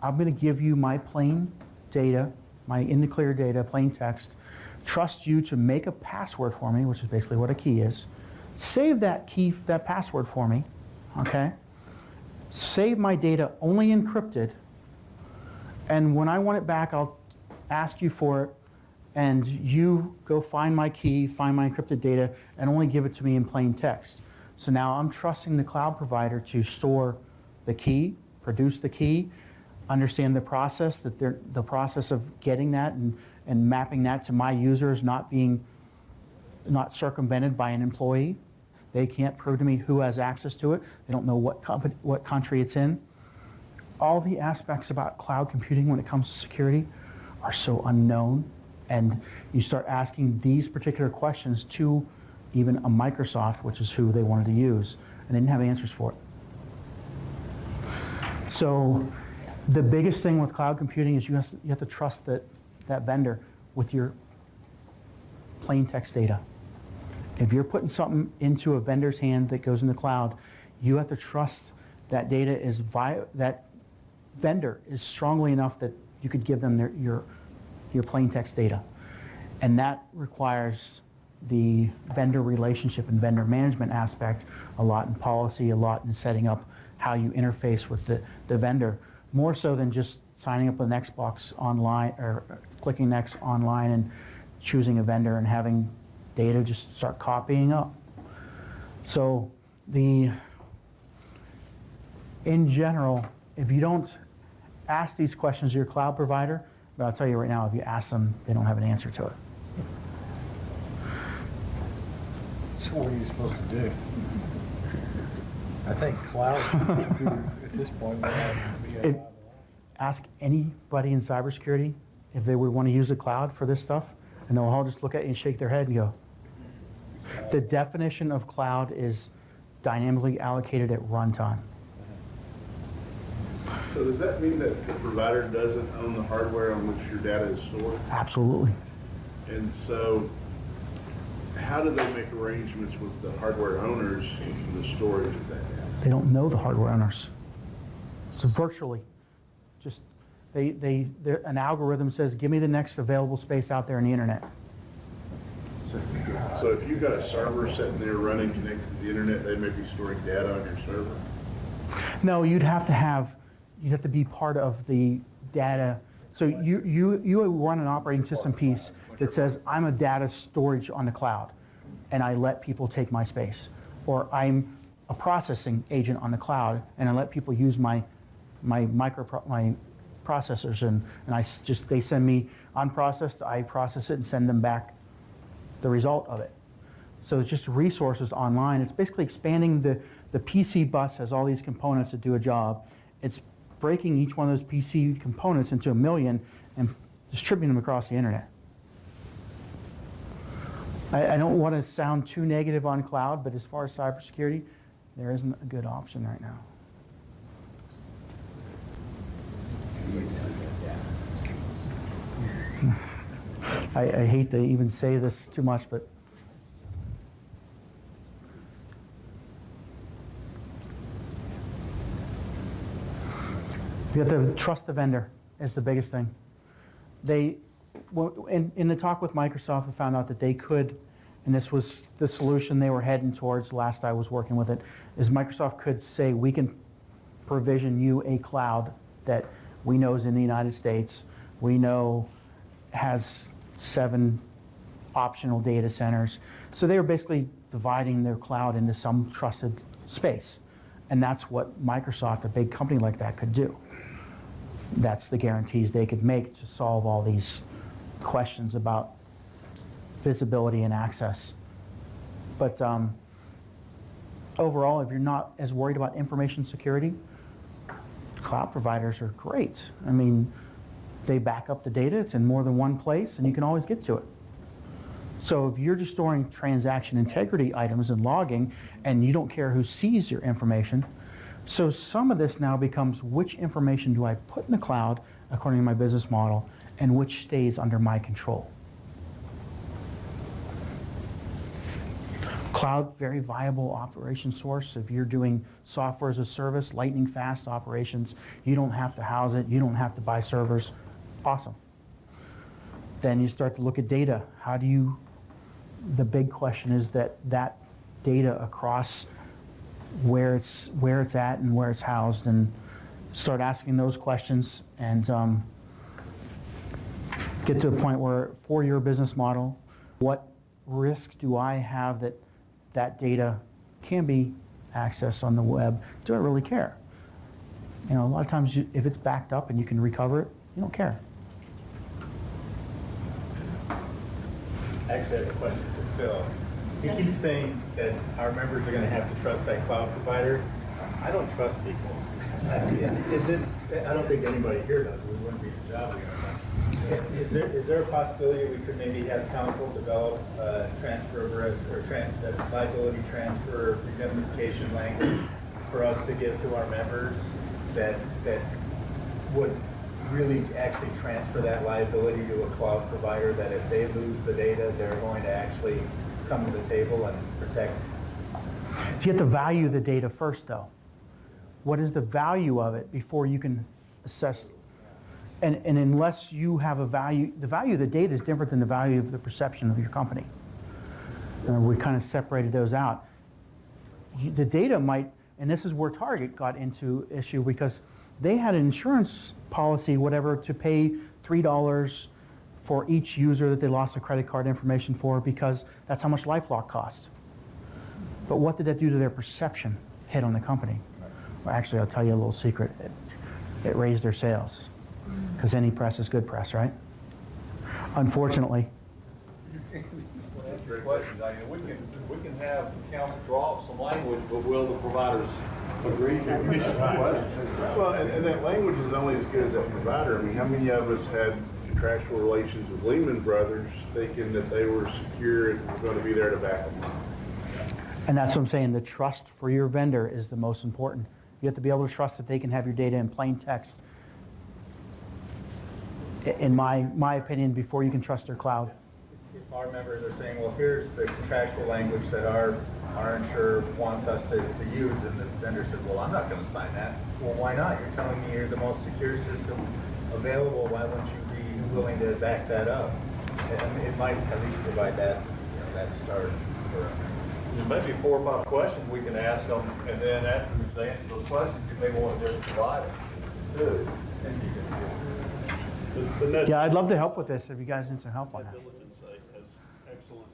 I'm going to give you my plain data, my in the clear data, plain text, trust you to make a password for me, which is basically what a key is. Save that key, that password for me, okay? Save my data only encrypted, and when I want it back, I'll ask you for it, and you go find my key, find my encrypted data, and only give it to me in plain text. So now I'm trusting the cloud provider to store the key, produce the key, understand the process, that the process of getting that and mapping that to my users not circumvented by an employee. They can't prove to me who has access to it. They don't know what country it's in. All the aspects about cloud computing when it comes to security are so unknown, and you start asking these particular questions to even a Microsoft, which is who they wanted to use, and they didn't have answers for it. So the biggest thing with cloud computing is you have to trust that vendor with your plain text data. If you're putting something into a vendor's hand that goes in the cloud, you have to trust that data that vendor is strongly enough that you could give them your plain text data. And that requires the vendor relationship and vendor management aspect a lot in policy, a lot in setting up how you interface with the vendor, more so than just signing up with Xbox online or clicking next online and choosing a vendor and having data just start copying up. So in general, if you don't ask these questions to your cloud provider, but I'll tell you right now, if you ask them, they don't have an answer to it. So what are you supposed to do? I think cloud at this point would have to be a Ask anybody in cybersecurity if they would want to use a cloud for this stuff, and they'll all just look at you and shake their head and go. The definition of cloud is dynamically allocated at runtime. So does that mean that the provider doesn't own the hardware on which your data is stored? Absolutely. And so How do they make arrangements with the hardware owners for the storage of that data? They don't know the hardware owners. So virtually, just an algorithm says, give me the next available space out there on the internet. So if you've got a server sitting there running connected to the internet, they may be storing data on your server? No, you'd have to be part of the data. So you run an operating system piece that says, I'm a data storage on the cloud, and I let people take my space. Or I'm a processing agent on the cloud, and I let people use my processors, and they send me unprocessed, I process it and send them back the result of it. So it's just resources online. It's basically expanding the PC bus has all these components that do a job. It's breaking each one of those PC components into a million and distributing them across the internet. I don't want to sound too negative on cloud, but as far as cybersecurity, there isn't a good option right now. I hate to even say this too much, but you have to trust the vendor is the biggest thing. In the talk with Microsoft, I found out that they could, and this was the solution they were heading towards last I was working with it, is Microsoft could say, we can provision you a cloud that we know is in the United States, we know has 7 optional data centers. So they were basically dividing their cloud into some trusted space. And that's what Microsoft, a big company like that, could do. That's the guarantees they could make to solve all these questions about visibility and access. But overall, if you're not as worried about information security, cloud providers are great. I mean, they back up the data, it's in more than one place, and you can always get to it. So if you're just storing transaction integrity items and logging, and you don't care who sees your information, so some of this now becomes, which information do I put in the cloud according to my business model, and which stays under my control? Cloud, very viable operation source. If you're doing software as a service, lightning fast operations, you don't have to house it, you don't have to buy servers. Awesome. Then you start to look at data. How do you, the big question is that data across where it's at and where it's housed, and start asking those questions, and get to a point where, for your business model, what risk do I have that data can be accessed on the web? Do I really care? You know, a lot of times if it's backed up and you can recover it, you don't care. I actually have a question for Phil. You keep saying that our members are going to have to trust that cloud provider. I don't trust people. I don't think anybody here does. We wouldn't be the job we are. Is there a possibility we could maybe have council develop transfer of risk or liability transfer indemnification language for us to give to our members that would really actually transfer that liability to a cloud provider, that if they lose the data, they're going to actually come to the table and protect? So you have to value the data first, though. What is the value of it before you can assess? And unless you have a value, the value of the data is different than the value of the perception of your company. We kind of separated those out. The data might, and this is where Target got into issue, because they had an insurance policy, whatever, to pay $3 for each user that they lost their credit card information for, because that's how much LifeLock cost. But what did that do to their perception hit on the company? Well, actually, I'll tell you a little secret. It raised their sales, because any press is good press, right? Unfortunately. That's a great question, Diane. We can have council draw up some language, but will the providers agree to it? That's the question. Well, and that language is only as good as that provider. I mean, how many of us had contractual relations with Lehman Brothers thinking that they were secure and were going to be there to back them up? And that's what I'm saying, the trust for your vendor is the most important. You have to be able to trust that they can have your data in plain text, in my opinion, before you can trust their cloud. if our members are saying, well, here's the contractual language that our insurer wants us to use, and the vendor says, well, I'm not gonna sign that. Well, why not? You're telling me you're the most secure system available, why wouldn't you be willing to back that up? And it might at least provide that, that start for There may be 4 or 5 questions we can ask them, and then after they answer those questions, you may want to just provide it too. The net Yeah, I'd love to help with this if you guys need some help on that. diligence site has excellent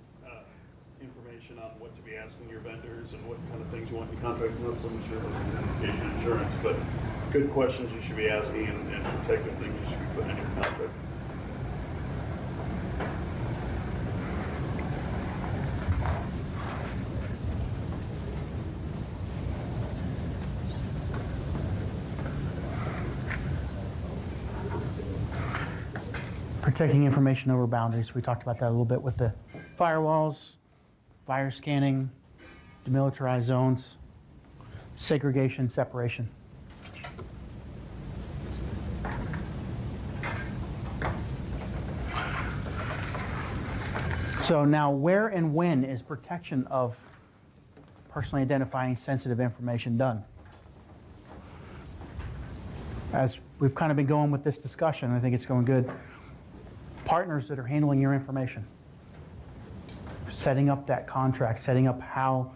information on what to be asking your vendors and what kind of things you want in your contracts. I know some insurance has indemnification insurance, but good questions you should be asking and protective things you should be putting in your contract. Protecting information over boundaries. We talked about that a little bit with the firewalls, fire scanning, demilitarized zones, segregation, separation. So now, where and when is protection of personally identifying sensitive information done? As we've kind of been going with this discussion, I think it's going good. Partners that are handling your information, setting up that contract, setting up how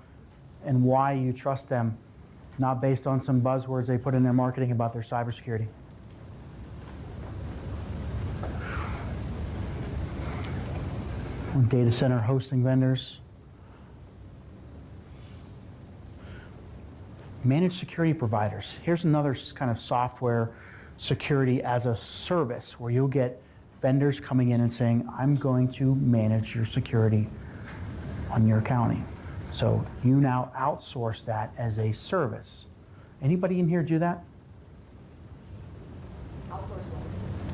and why you trust them, not based on some buzzwords they put in their marketing about their cybersecurity. Data center hosting vendors. Managed security providers. Here's another kind of software security as a service where you'll get vendors coming in and saying, I'm going to manage your security on your county. So you now outsource that as a service. Anybody in here do that?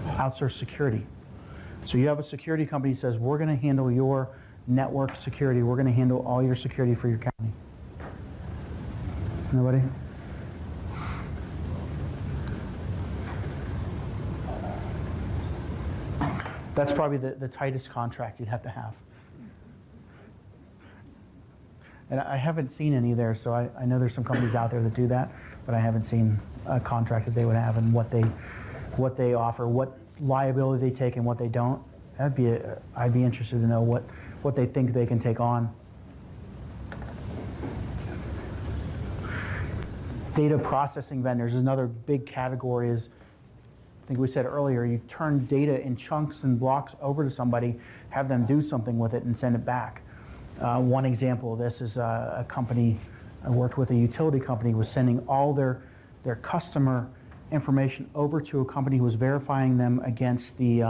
Outsource security. So you have a security company that says, we're going to handle your network security. We're going to handle all your security for your county. Nobody? That's probably the tightest contract you'd have to have. And I haven't seen any there, so I know there's some companies out there that do that, but I haven't seen a contract that they would have and what they offer, what liability they take and what they don't. I'd be interested to know what they think they can take on. Data processing vendors is another big category. Is I think we said earlier, you turn data in chunks and blocks over to somebody, have them do something with it and send it back. One example of this is a company, I worked with a utility company, was sending all their customer information over to a company who was verifying them against the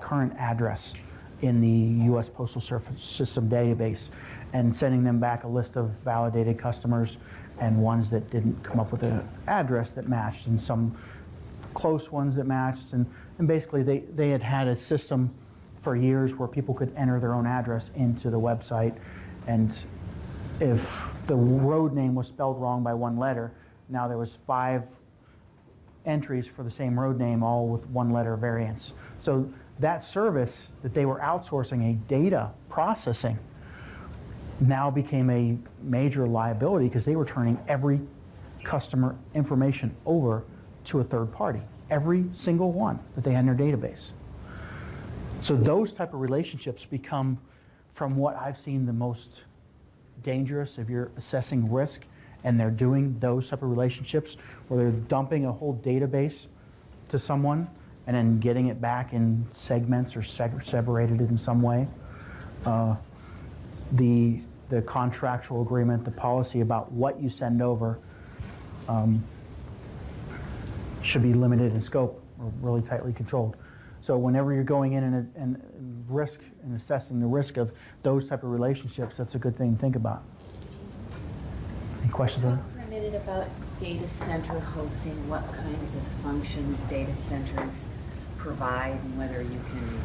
current address in the U.S. Postal Service System database and sending them back a list of validated customers and ones that didn't come up with an address that matched and some close ones that matched. And basically they had a system for years where people could enter their own address into the website, and if the road name was spelled wrong by one letter, now there was 5 entries for the same road name, all with 1 letter variance. So that service that they were outsourcing, a data processing, now became a major liability because they were turning every customer information over to a third party, every single one that they had in their database. So those type of relationships become, from what I've seen, the most dangerous if you're assessing risk, and they're doing those type of relationships where they're dumping a whole database to someone and then getting it back in segments or separated in some way. The contractual agreement, the policy about what you send over should be limited in scope or really tightly controlled. So whenever you're going in and risk and assessing the risk of those type of relationships, that's a good thing to think about. Any questions on that? Talk for a minute about data center hosting, what kinds of functions data centers provide, and whether you can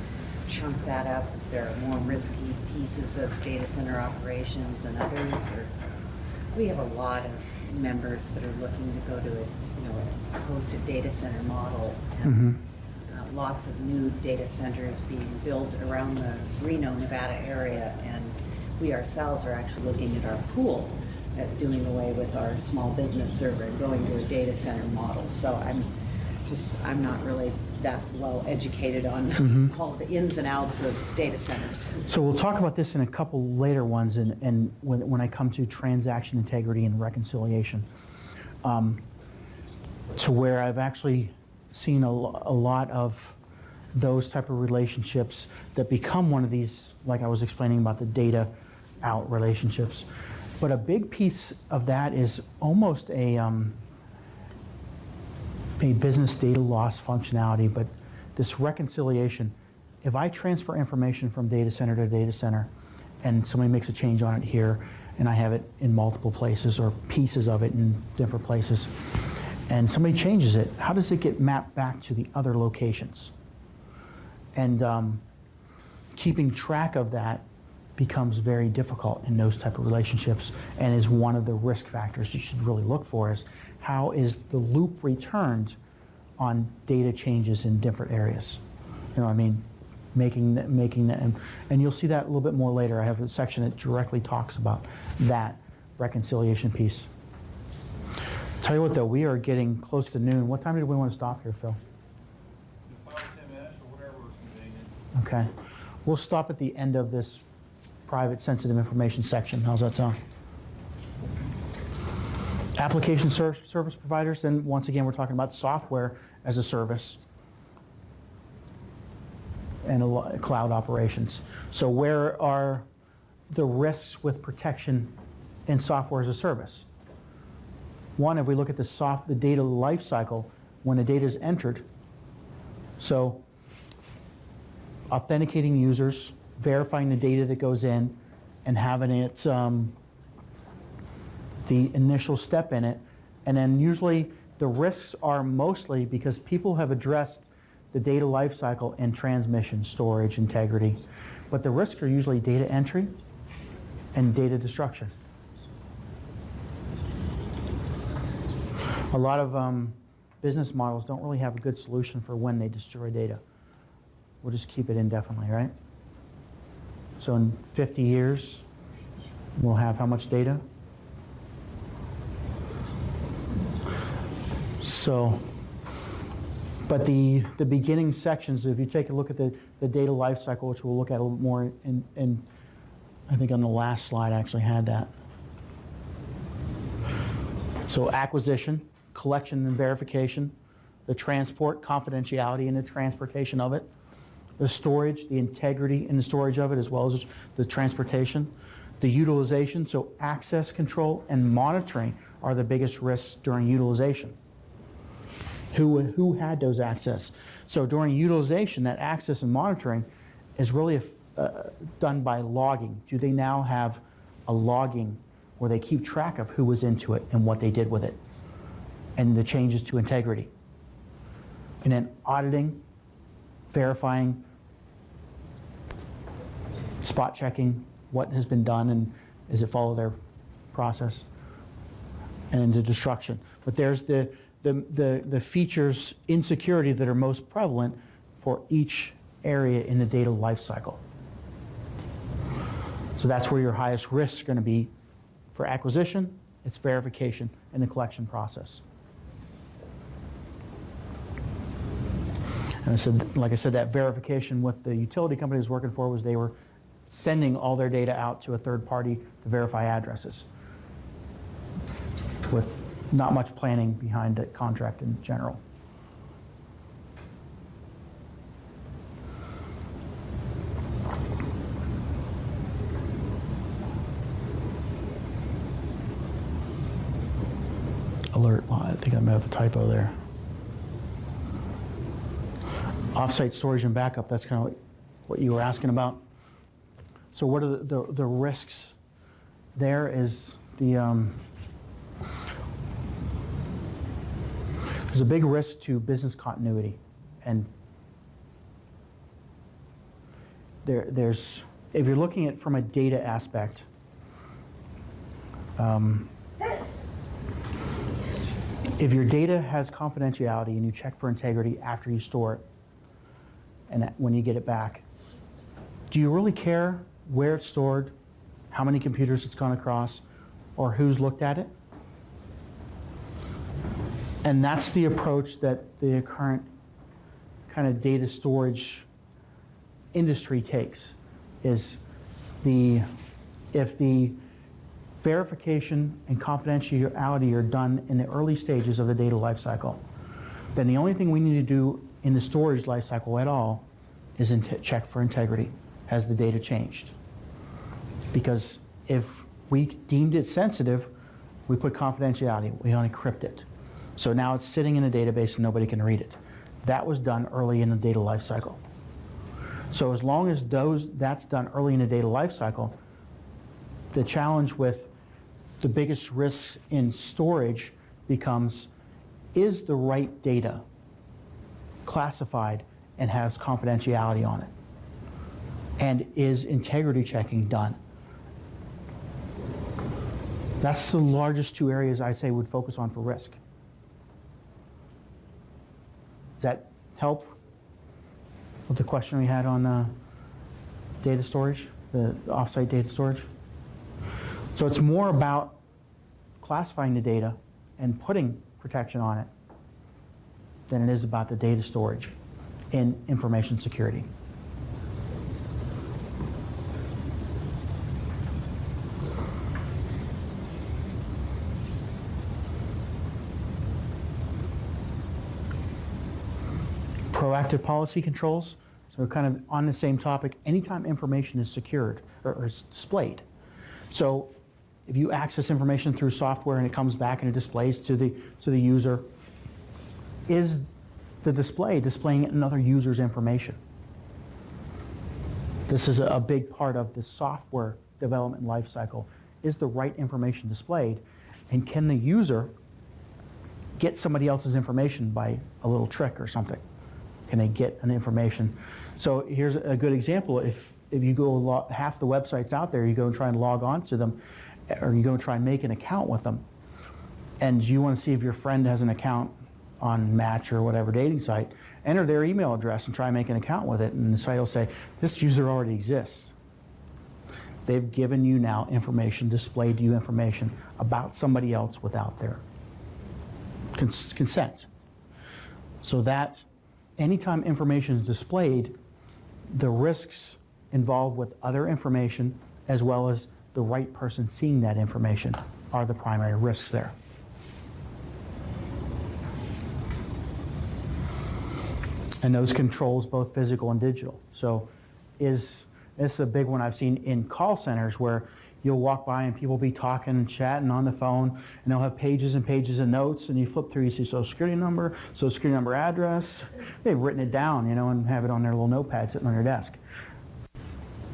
chunk that up if there are more risky pieces of data center operations than others. Or we have a lot of members that are looking to go to a hosted data center model. And, lots of new data centers being built around the Reno, Nevada area, and we ourselves are actually looking at our pool at doing away with our small business server and going to a data center model. So I'm not really that well educated on all the ins and outs of data centers. So we'll talk about this in a couple later ones, and when I come to transaction integrity and reconciliation, to where I've actually seen a lot of those type of relationships that become one of these, like I was explaining about the data out relationships. But a big piece of that is almost a business data loss functionality, but this reconciliation. If I transfer information from data center to data center and somebody makes a change on it here and I have it in multiple places or pieces of it in different places and somebody changes it, how does it get mapped back to the other locations? And keeping track of that becomes very difficult in those type of relationships and is one of the risk factors you should really look for is how is the loop returned on data changes in different areas. You know what I mean? Making that, and you'll see that a little bit more later. I have a section that directly talks about that reconciliation piece. Tell you what though, we are getting close to noon. What time did we want to stop here, Phil? 5 or 10 minutes or whatever is convenient. Okay. We'll stop at the end of this private sensitive information section. How's that sound? Application service providers, then once again, we're talking about software as a service and cloud operations. So where are the risks with protection in software as a service? One, if we look at the data life cycle, when the data is entered, so authenticating users, verifying the data that goes in, and having it, the initial step in it, and then usually the risks are mostly because people have addressed the data lifecycle and transmission, storage, integrity, but the risks are usually data entry and data destruction. A lot of business models don't really have a good solution for when they destroy data. We'll just keep it indefinitely, right? So in 50 years, we'll have how much data? So, but the beginning sections, if you take a look at the data life cycle, which we'll look at a little more in I think on the last slide I actually had that. So acquisition, collection and verification, the transport, confidentiality and the transportation of it, the storage, the integrity in the storage of it, as well as the transportation, the utilization, so access control and monitoring are the biggest risks during utilization. Who had those access? So during utilization, that access and monitoring is really done by logging. Do they now have a logging where they keep track of who was into it and what they did with it and the changes to integrity? And then auditing, verifying, spot checking what has been done and does it follow their process, and then the destruction. But there's the features in security that are most prevalent for each area in the data lifecycle. So that's where your highest risks are going to be for acquisition, its verification, and the collection process. And I said, like I said, that verification with the utility company I was working for was they were sending all their data out to a third party to verify addresses with not much planning behind the contract in general. Alert, well, I think I may have a typo there. Offsite storage and backup, that's kind of what you were asking about. So what are the risks? There is the, there's a big risk to business continuity. And there's, if you're looking at from a data aspect, if your data has confidentiality and you check for integrity after you store it, and when you get it back. Do you really care where it's stored, how many computers it's gone across, or who's looked at it? And that's the approach that the current kind of data storage industry takes, is if the verification and confidentiality are done in the early stages of the data lifecycle, then the only thing we need to do in the storage lifecycle at all is check for integrity. Has the data changed? Because if we deemed it sensitive, we put confidentiality, we unencrypt it. So now it's sitting in a database and nobody can read it. That was done early in the data lifecycle. So as long as that's done early in the data lifecycle, the challenge with the biggest risks in storage becomes, is the right data classified and has confidentiality on it? And is integrity checking done? That's the largest two areas I say would focus on for risk. Does that help with the question we had on data storage, the offsite data storage? So it's more about classifying the data and putting protection on it than it is about the data storage in information security. Proactive policy controls, so kind of on the same topic, anytime information is secured or is displayed. So if you access information through software and it comes back and it displays to the user, is the display displaying another user's information? This is a big part of the software development lifecycle. Is the right information displayed? And can the user get somebody else's information by a little trick or something? Can they get an information? So here's a good example. If you go half the websites out there, you go and try and log on to them, or you go and try and make an account with them, and you want to see if your friend has an account on Match or whatever dating site, enter their email address and try and make an account with it, and the site will say, this user already exists. They've given you now information, displayed to you information about somebody else without their consent. So that anytime information is displayed, the risks involved with other information as well as the right person seeing that information are the primary risks there. And those controls both physical and digital. So this is a big one I've seen in call centers where you'll walk by and people be talking and chatting on the phone, and they'll have pages and pages of notes, and you flip through, you see social security number address. They've written it down, and have it on their little notepad sitting on their desk.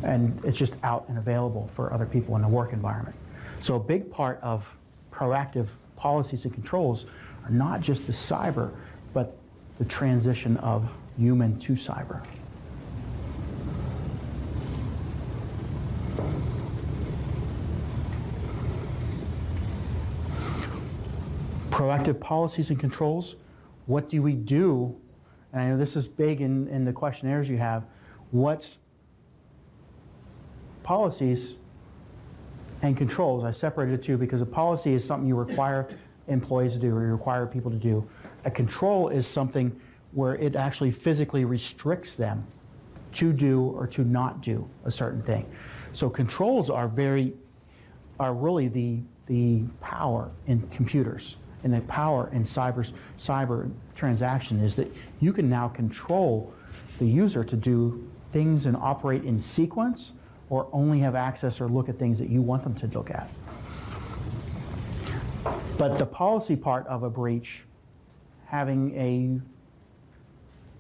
And it's just out and available for other people in the work environment. So a big part of proactive policies and controls are not just the cyber, but the transition of human to cyber. Proactive policies and controls, what do we do? And I know this is big in the questionnaires you have. What policies and controls, I separated the two because a policy is something you require employees to do or you require people to do. A control is something where it actually physically restricts them to do or to not do a certain thing. So controls are really the power in computers. And the power in cyber transaction is that you can now control the user to do things and operate in sequence or only have access or look at things that you want them to look at. But the policy part of a breach, having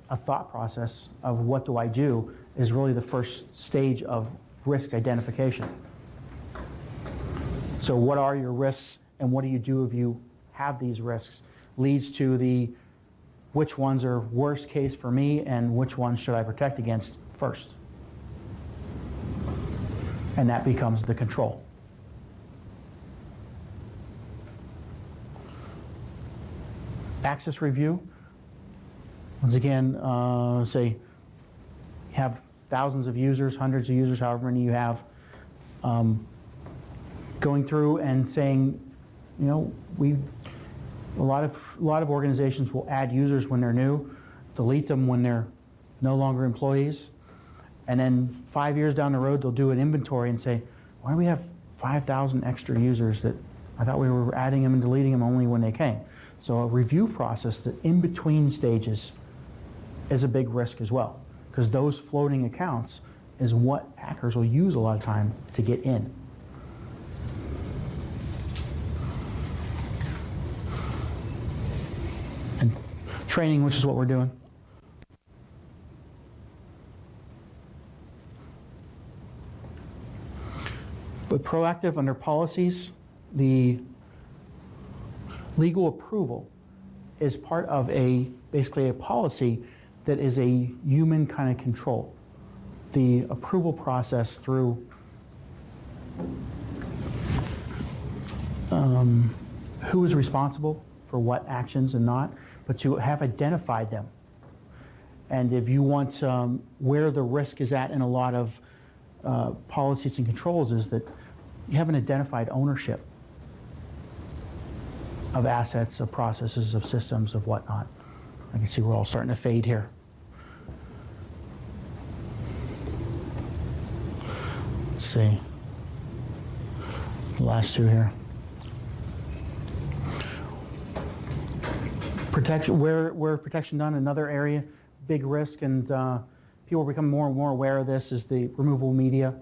a thought process of what do I do, is really the first stage of risk identification. So what are your risks and what do you do if you have these risks, leads to which ones are worst case for me and which ones should I protect against first. And that becomes the control. Access review, once again, say You have thousands of users, hundreds of users, however many you have, going through and saying, you know, a lot of organizations will add users when they're new, delete them when they're no longer employees, and then 5 years down the road, they'll do an inventory and say, why do we have 5,000 extra users that I thought we were adding them and deleting them only when they came? So a review process, the in-between stages, is a big risk as well, because those floating accounts is what hackers will use a lot of time to get in. And training, which is what we're doing. But proactive under policies, the legal approval is part of basically a policy that is a human kind of control. The approval process through who is responsible for what actions and not, but to have identified them. And if you want where the risk is at in a lot of policies and controls is that you haven't identified ownership of assets, of processes, of systems, of whatnot. I can see we're all starting to fade here. Let's see. The last two here. Protection, where protection done, another area, big risk, and people are becoming more and more aware of this, is the removable media.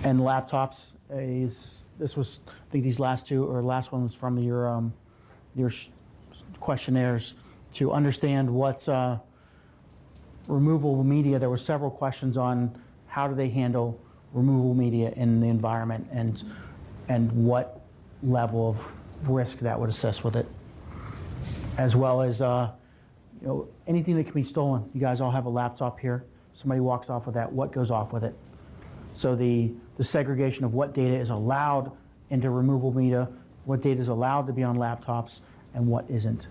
And laptops, this was, I think these last two, or last one was from your questionnaires, to understand what removable media. There were several questions on how do they handle removable media in the environment, and what level of risk that would assess with it, as well as you know, anything that can be stolen. You guys all have a laptop here. Somebody walks off with that, what goes off with it? So the segregation of what data is allowed into removable media, what data is allowed to be on laptops, and what isn't.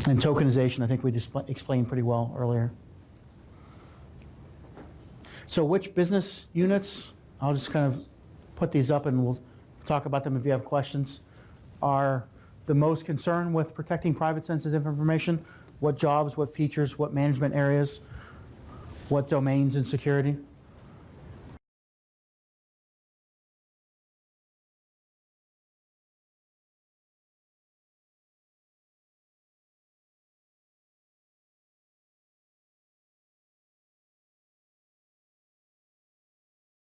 And tokenization, I think we explained pretty well earlier. So which business units, I'll just kind of put these up and we'll talk about them if you have questions, are the most concerned with protecting private sensitive information? What jobs, what features, what management areas, what domains and security?